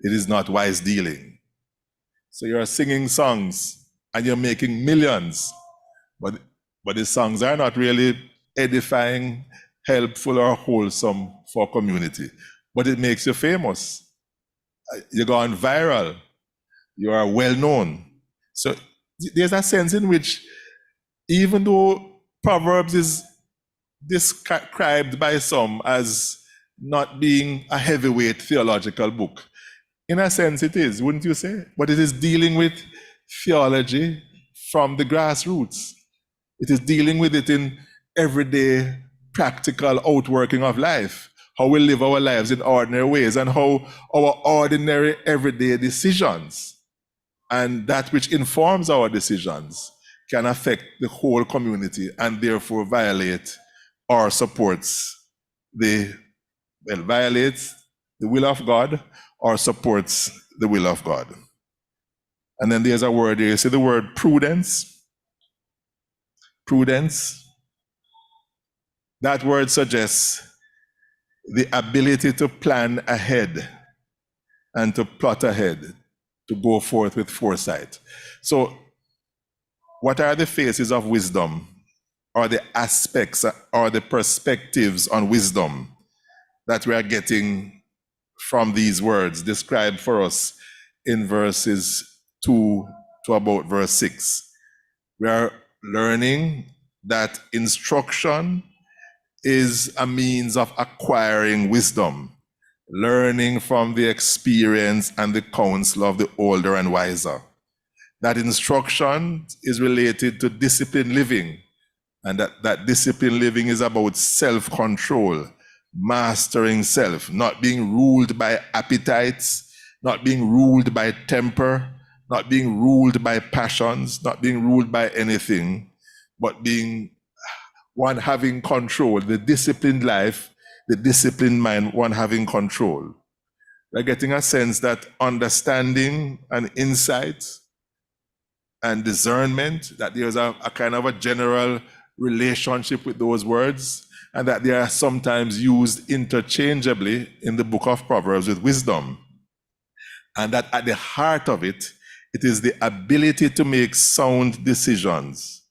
it is not wise dealing. So you're singing songs and you're making millions, but the songs are not really edifying, helpful, or wholesome for a community. But it makes you famous. You're going viral. You are well known. So there's a sense in which, even though Proverbs is described by some as not being a heavyweight theological book, in a sense it is, wouldn't you say? But it is dealing with theology from the grassroots. It is dealing with it in everyday practical outworking of life. How we live our lives in ordinary ways, and how our ordinary everyday decisions and that which informs our decisions can affect the whole community and therefore violate or supports violates the will of God or supports the will of God. And then there's a word here. You see the word prudence? Prudence. That word suggests the ability to plan ahead and to plot ahead, to go forth with foresight. So, what are the phases of wisdom, or the aspects or the perspectives on wisdom that we are getting from these words described for us in verses 2 to about verse 6? We are learning that instruction is a means of acquiring wisdom, learning from the experience and the counsel of the older and wiser. That instruction is related to disciplined living, and that disciplined living is about self-control, mastering self, not being ruled by appetites, not being ruled by temper, not being ruled by passions, not being ruled by anything, but being one having control, the disciplined life, the disciplined mind, one having control. We're getting a sense that understanding and insight and discernment, that there's a kind of a general relationship with those words, and that they are sometimes used interchangeably in the book of Proverbs with wisdom. And that at the heart of it, it is the ability to make sound decisions,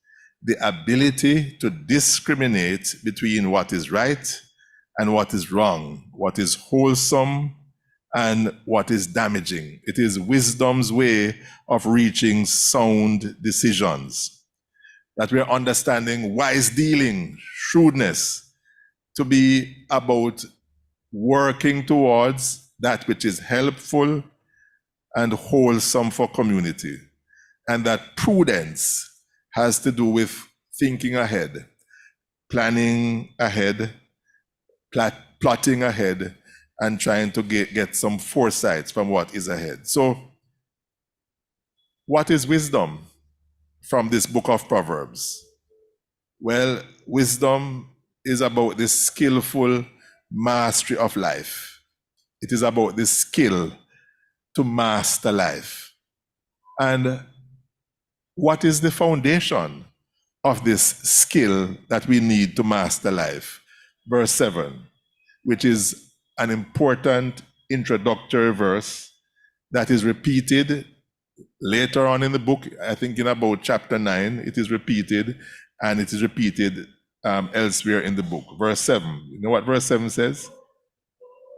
the ability to discriminate between what is right and what is wrong, what is wholesome and what is damaging. It is wisdom's way of reaching sound decisions. That we're understanding wise dealing, shrewdness, to be about working towards that which is helpful and wholesome for community. And that prudence has to do with thinking ahead, planning ahead, plotting ahead, and trying to get some foresight from what is ahead. So, what is wisdom from this book of Proverbs? Well, wisdom is about the skillful mastery of life. It is about the skill to master life. And what is the foundation of this skill that we need to master life? Verse 7, which is an important introductory verse that is repeated later on in the book. I think in about chapter 9, it is repeated, and it is repeated elsewhere in the book. Verse 7, you know what verse 7 says?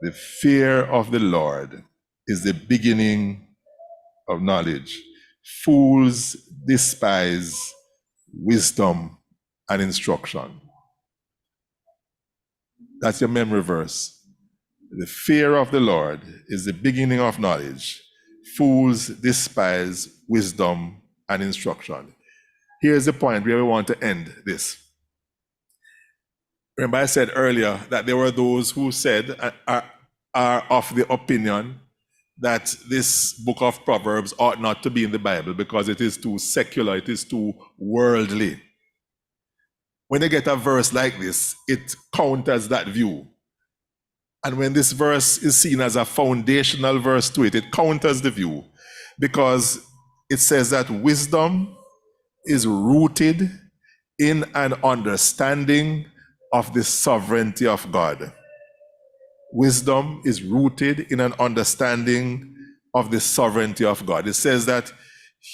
The fear of the Lord is the beginning of knowledge. Fools despise wisdom and instruction. That's your memory verse. The fear of the Lord is the beginning of knowledge. Fools despise wisdom and instruction. Here's the point where we want to end this. Remember, I said earlier that there were those who said, are of the opinion that this book of Proverbs ought not to be in the Bible because it is too secular, it is too worldly. When you get a verse like this, it counters that view. And when this verse is seen as a foundational verse to it, it counters the view because it says that wisdom is rooted in an understanding of the sovereignty of God. Wisdom is rooted in an understanding of the sovereignty of God. It says that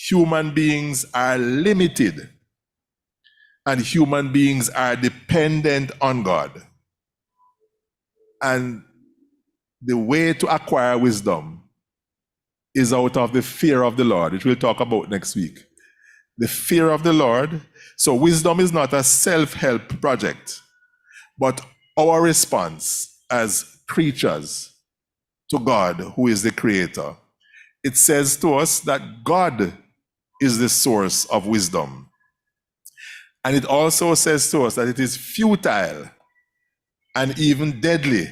human beings are limited and human beings are dependent on God. And the way to acquire wisdom is out of the fear of the Lord, which we'll talk about next week. The fear of the Lord. So wisdom is not a self-help project, but our response as creatures to God, who is the creator. It says to us that God is the source of wisdom. And it also says to us that it is futile and even deadly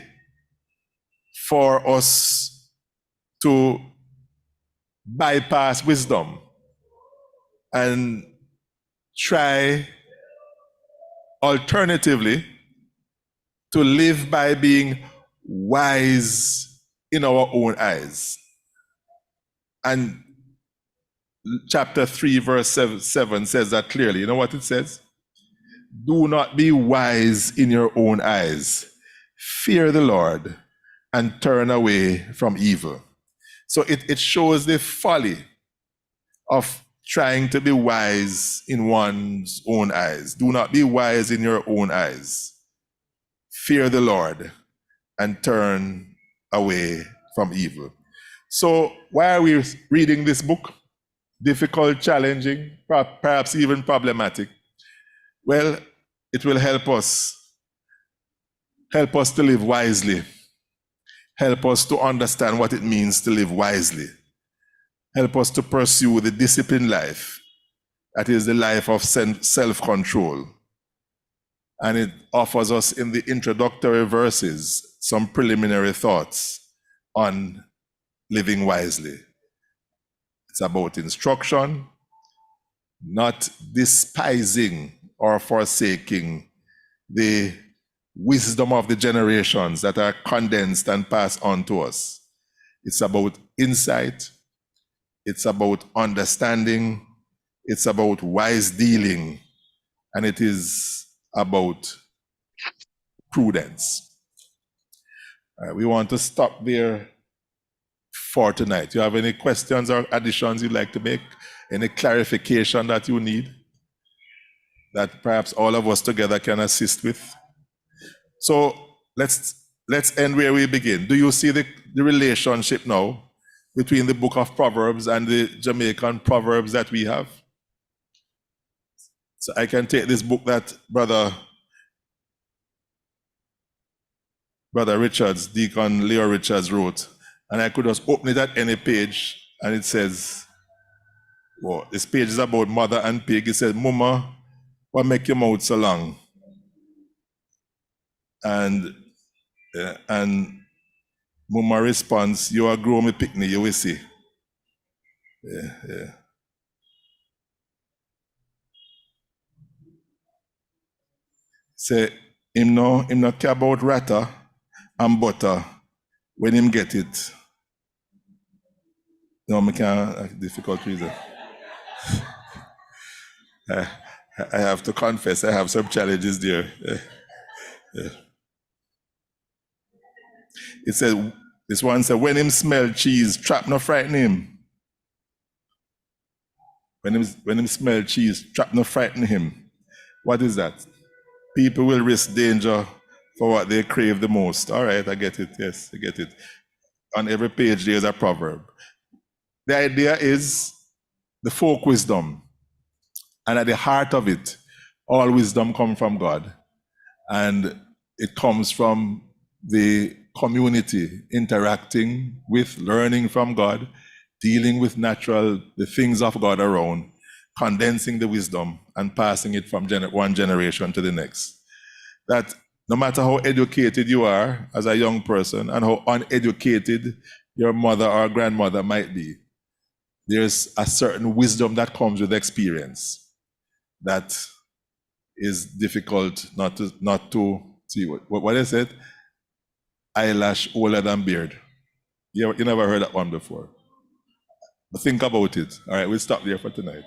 for us to bypass wisdom and try alternatively to live by being wise in our own eyes. And chapter 3 verse 7 says that clearly. You know what it says? Do not be wise in your own eyes. Fear the Lord and turn away from evil. So it shows the folly of trying to be wise in one's own eyes. Do not be wise in your own eyes. Fear the Lord and turn away from evil. So why are we reading this book? Difficult, challenging, perhaps even problematic. Well, it will help us Help us to live wisely. Help us to understand what it means to live wisely. Help us to pursue the disciplined life that is the life of self-control. And it offers us in the introductory verses some preliminary thoughts on living wisely. It's about instruction, not despising or forsaking the wisdom of the generations that are condensed and passed on to us. It's about insight. It's about understanding. It's about wise dealing. And it is about prudence. We want to stop there for tonight. You have any questions or additions you'd like to make? Any clarification that you need that perhaps all of us together can assist with? So let's end where we begin. Do you see the relationship now between the book of Proverbs and the Jamaican proverbs that we have? So I can take this book that Brother Richards, Deacon Leo Richards wrote, and I could just open it at any page, and it says, well, this page is about mother and pig. It says, Mama, what make your mouth so long? And Mama responds, you are grow me picnic, you will see. Yeah. Say, him no care about rata and butter when him get it. No, I can't, difficult reason. I have to confess, I have some challenges there. Yeah. It says, this one said, when him smell cheese, trap no frighten him. When him smell cheese, trap no frighten him. What is that? People will risk danger for what they crave the most. All right, I get it. Yes, I get it. On every page, there's a proverb. The idea is the folk wisdom. And at the heart of it, all wisdom comes from God. And it comes from the community interacting with, learning from God, dealing with the things of God around, condensing the wisdom and passing it from one generation to the next. That no matter how educated you are as a young person and how uneducated your mother or grandmother might be, there's a certain wisdom that comes with experience that is difficult not to see. What I said? Eyelash older than beard. You never heard that one before. But think about it. All right, we'll stop there for tonight.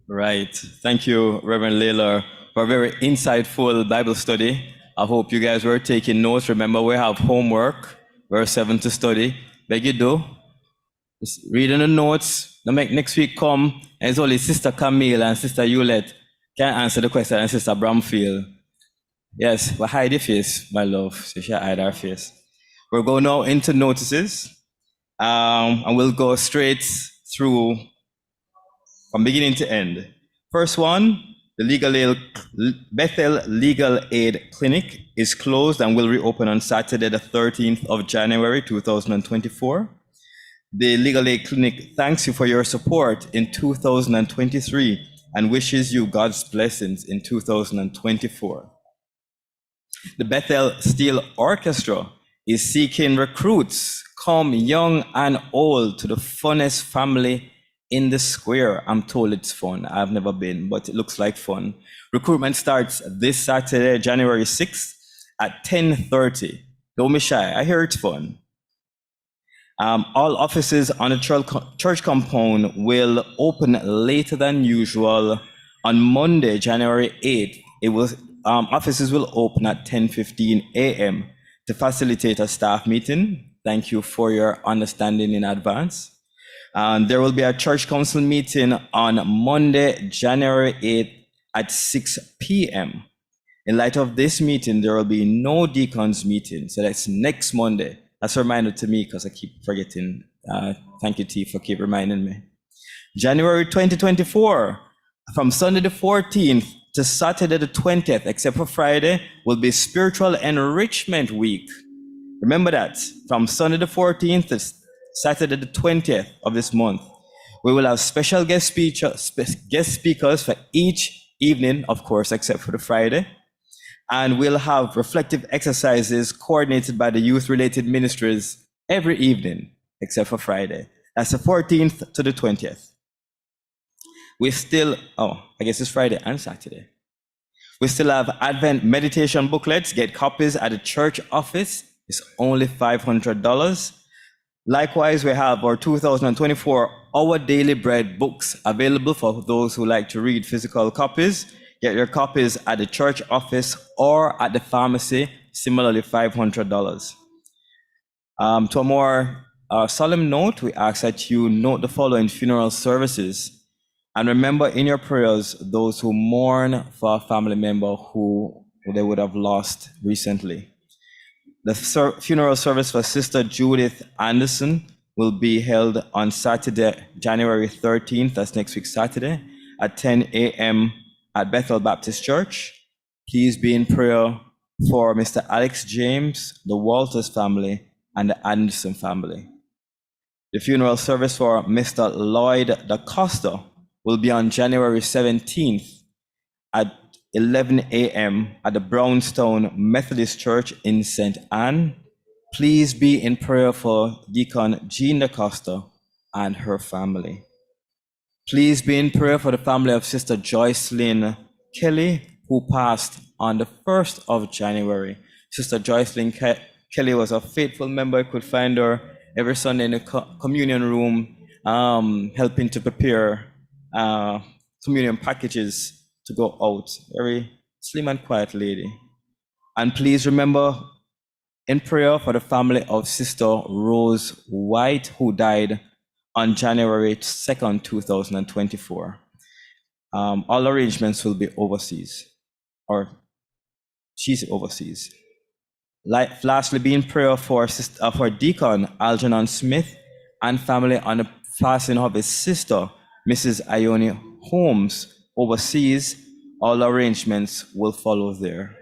Right. Thank you, Reverend Layla, for a very insightful Bible study. I hope you guys were taking notes. Remember, we have homework, verse 7 to study. Beg you do. Just reading the notes. Now make next week come, and it's only Sister Camille and Sister Hewlett can answer the question, and Sister Bramfield. Yes, but hide your face, my love. So she hide her face. We're going now into notices, and we'll go straight through from beginning to end. First one, the Bethel Legal Aid Clinic is closed and will reopen on Saturday, the 13th of January, 2024. The Legal Aid Clinic thanks you for your support in 2023 and wishes you God's blessings in 2024. The Bethel Steel Orchestra is seeking recruits, come young and old, to the funnest family in the square. I'm told it's fun. I've never been, but it looks like fun. Recruitment starts this Saturday, January 6th at 10:30. Don't be shy. I hear it's fun. All offices on the church compound will open later than usual on Monday, January 8th. Offices will open at 10:15 a.m. to facilitate a staff meeting. Thank you for your understanding in advance. There will be a church council meeting on Monday, January 8th at 6 p.m. In light of this meeting, there will be no deacons meeting. So that's next Monday. That's a reminder to me because I keep forgetting. Thank you, T, for keep reminding me. January 2024, From Sunday the 14th to Saturday the 20th, except for Friday, will be Spiritual Enrichment Week. Remember that. From Sunday the 14th to Saturday the 20th of this month, we will have special guest speakers for each evening, of course, except for the Friday. And we'll have reflective exercises coordinated by the youth-related ministries every evening, except for Friday. That's the 14th to the 20th. We still, I guess it's Friday and Saturday. We still have Advent meditation booklets. Get copies at the church office. It's only $500. Likewise, we have our 2024 Our Daily Bread books available for those who like to read physical copies. Get your copies at the church office or at the pharmacy, similarly $500. To a more solemn note, we ask that you note the following funeral services. And remember in your prayers those who mourn for a family member who they would have lost recently. The funeral service for Sister Judith Anderson will be held on Saturday, January 13th, that's next week Saturday, at 10 a.m. at Bethel Baptist Church. Please be in prayer for Mr. Alex James, the Walters family, and the Anderson family. The funeral service for Mr. Lloyd Da Costa will be on January 17th at 11 a.m. at the Brownstone Methodist Church in St. Anne. Please be in prayer for Deacon Jean Da Costa and her family. Please be in prayer for the family of Sister Joycelyn Kelly, who passed on the 1st of January. Sister Joycelyn Kelly was a faithful member. You could find her every Sunday in the communion room, helping to prepare communion packages to go out. Very slim and quiet lady. And please remember in prayer for the family of Sister Rose White, who died on January 2nd, 2024. All arrangements will be overseas, or she's overseas. Lastly, be in prayer for Deacon Algernon Smith and family on the passing of his sister, Mrs. Ione Holmes, overseas. All arrangements will follow there.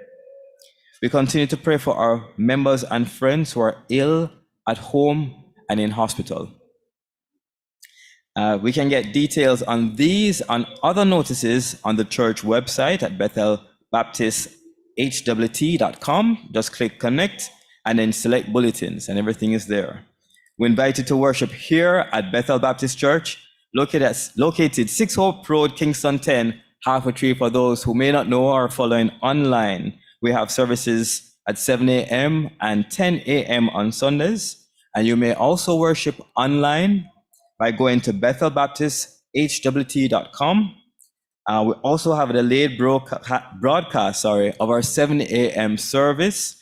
We continue to pray for our members and friends who are ill at home and in hospital. We can get details on these and other notices on the church website at bethelbaptisthwt.com. Just click connect and then select bulletins and everything is there. We invite you to worship here at Bethel Baptist Church, located 6 Hope Road, Kingston 10, half a tree for those who may not know or are following online. We have services at 7 a.m. and 10 a.m. on Sundays. And you may also worship online by going to bethelbaptisthwt.com. We also have a delayed broadcast of our 7 a.m. service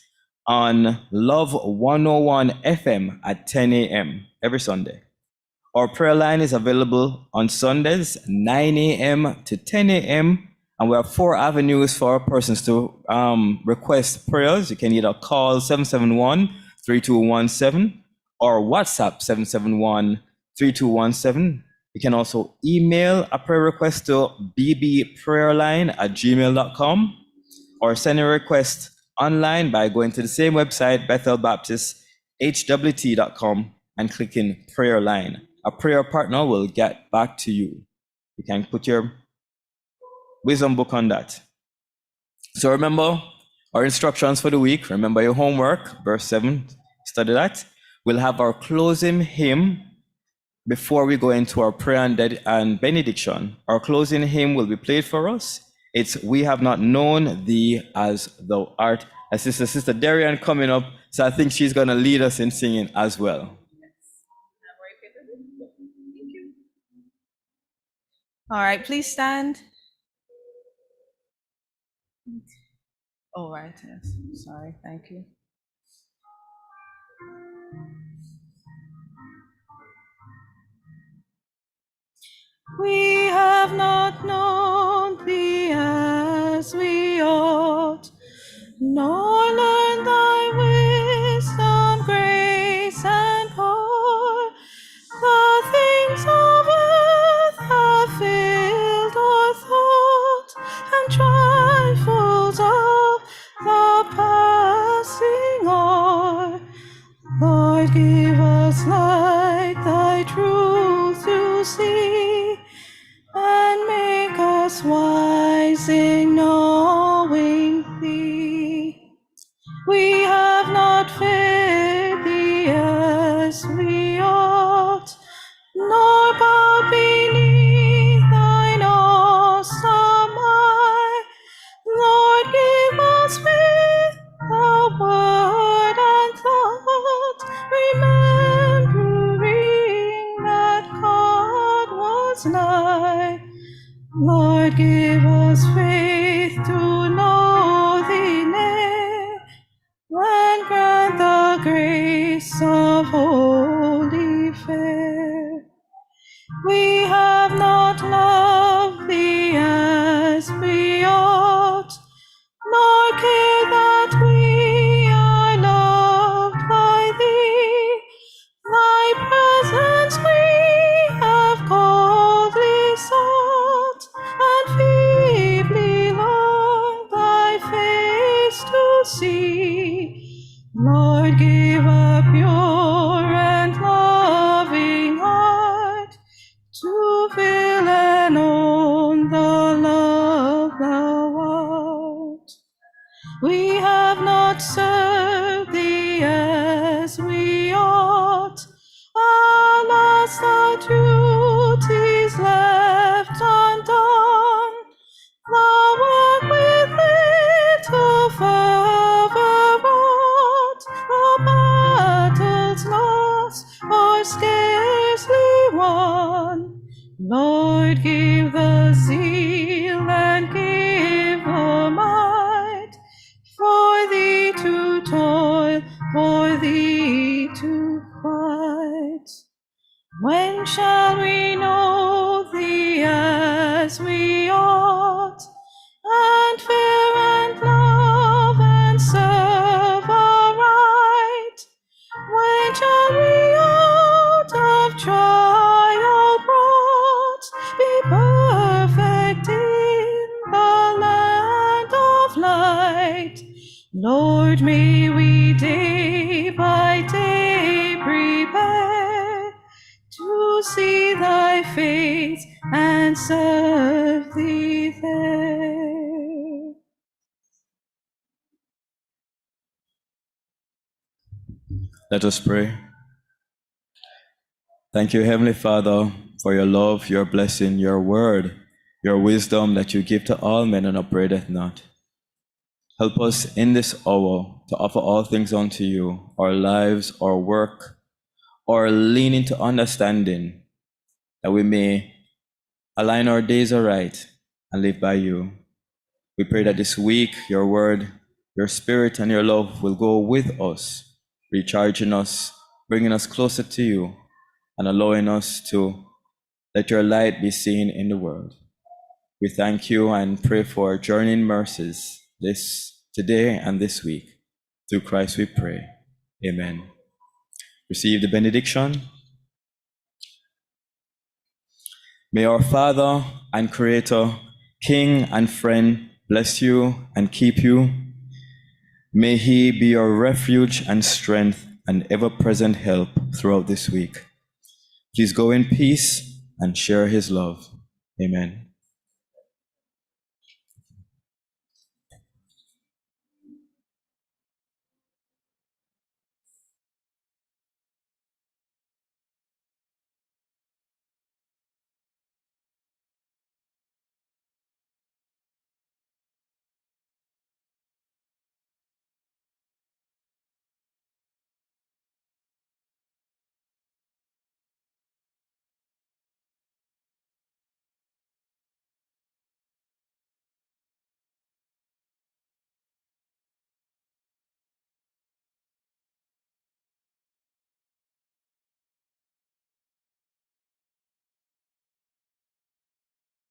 on Love 101 FM at 10 a.m. every Sunday. Our prayer line is available on Sundays, 9 a.m. to 10 a.m. And we have 4 avenues for persons to request prayers. You can either call 771-3217 or WhatsApp 771-3217. You can also email a prayer request to bbprayerline@gmail.com or send a request online by going to the same website, bethelbaptisthwt.com, and clicking prayer line. A prayer partner will get back to you. You can put your wisdom book on that. So remember our instructions for the week. Remember your homework, verse 7, study that. We'll have our closing hymn before we go into our prayer and benediction. Our closing hymn will be played for us. It's We Have Not Known Thee As Thou Art. And Sister Darian coming up, so I think she's going to lead us in singing as well. All right, please stand. All right, yes. Sorry, thank you. We have not known thee as we ought, nor learned thy wisdom, grace, and power. The things of earth have filled our thoughts. us like thy truth to see, and make us wise in knowing thee. We have not feared thee as we ought, nor bow beneath thine awesome eye. Lord, give us faith, the word and thought, remembering that God was nigh. Lord, give us faith to know thee near, and grant the grace of holy faith. We have not loved thee as we ought, nor care that we are loved by thee. Thy presence we have coldly sought, and feebly long thy face to see. Lord, give a pure and loving heart, to feel and own the love thou art. We have not served thee as we ought, alas, the duties left undone. The work with little fervor wrought, the battles lost or scarcely won. Lord, give the zeal and give the might, for thee to toil, for thee to fight. When shall we know thee as we ought, and fear and love and serve aright? When shall we out of trial brought be perfect in the land of light? Lord, may we day by day prepare to see thy face and serve thee there. Let us pray. Thank you, Heavenly Father, for your love, your blessing, your word, your wisdom that you give to all men and upbraideth not. Help us in this hour to offer all things unto you, our lives, our work, our leaning to understanding, that we may align our days aright and live by you. We pray that this week your word, your spirit, and your love will go with us, recharging us, bringing us closer to you, and allowing us to let your light be seen in the world. We thank you and pray for journeying mercies today and this week. Through Christ we pray. Amen. Receive the benediction. May our Father and Creator, King and friend, bless you and keep you. May he be your refuge and strength and ever-present help throughout this week. Please go in peace and share his love. Amen.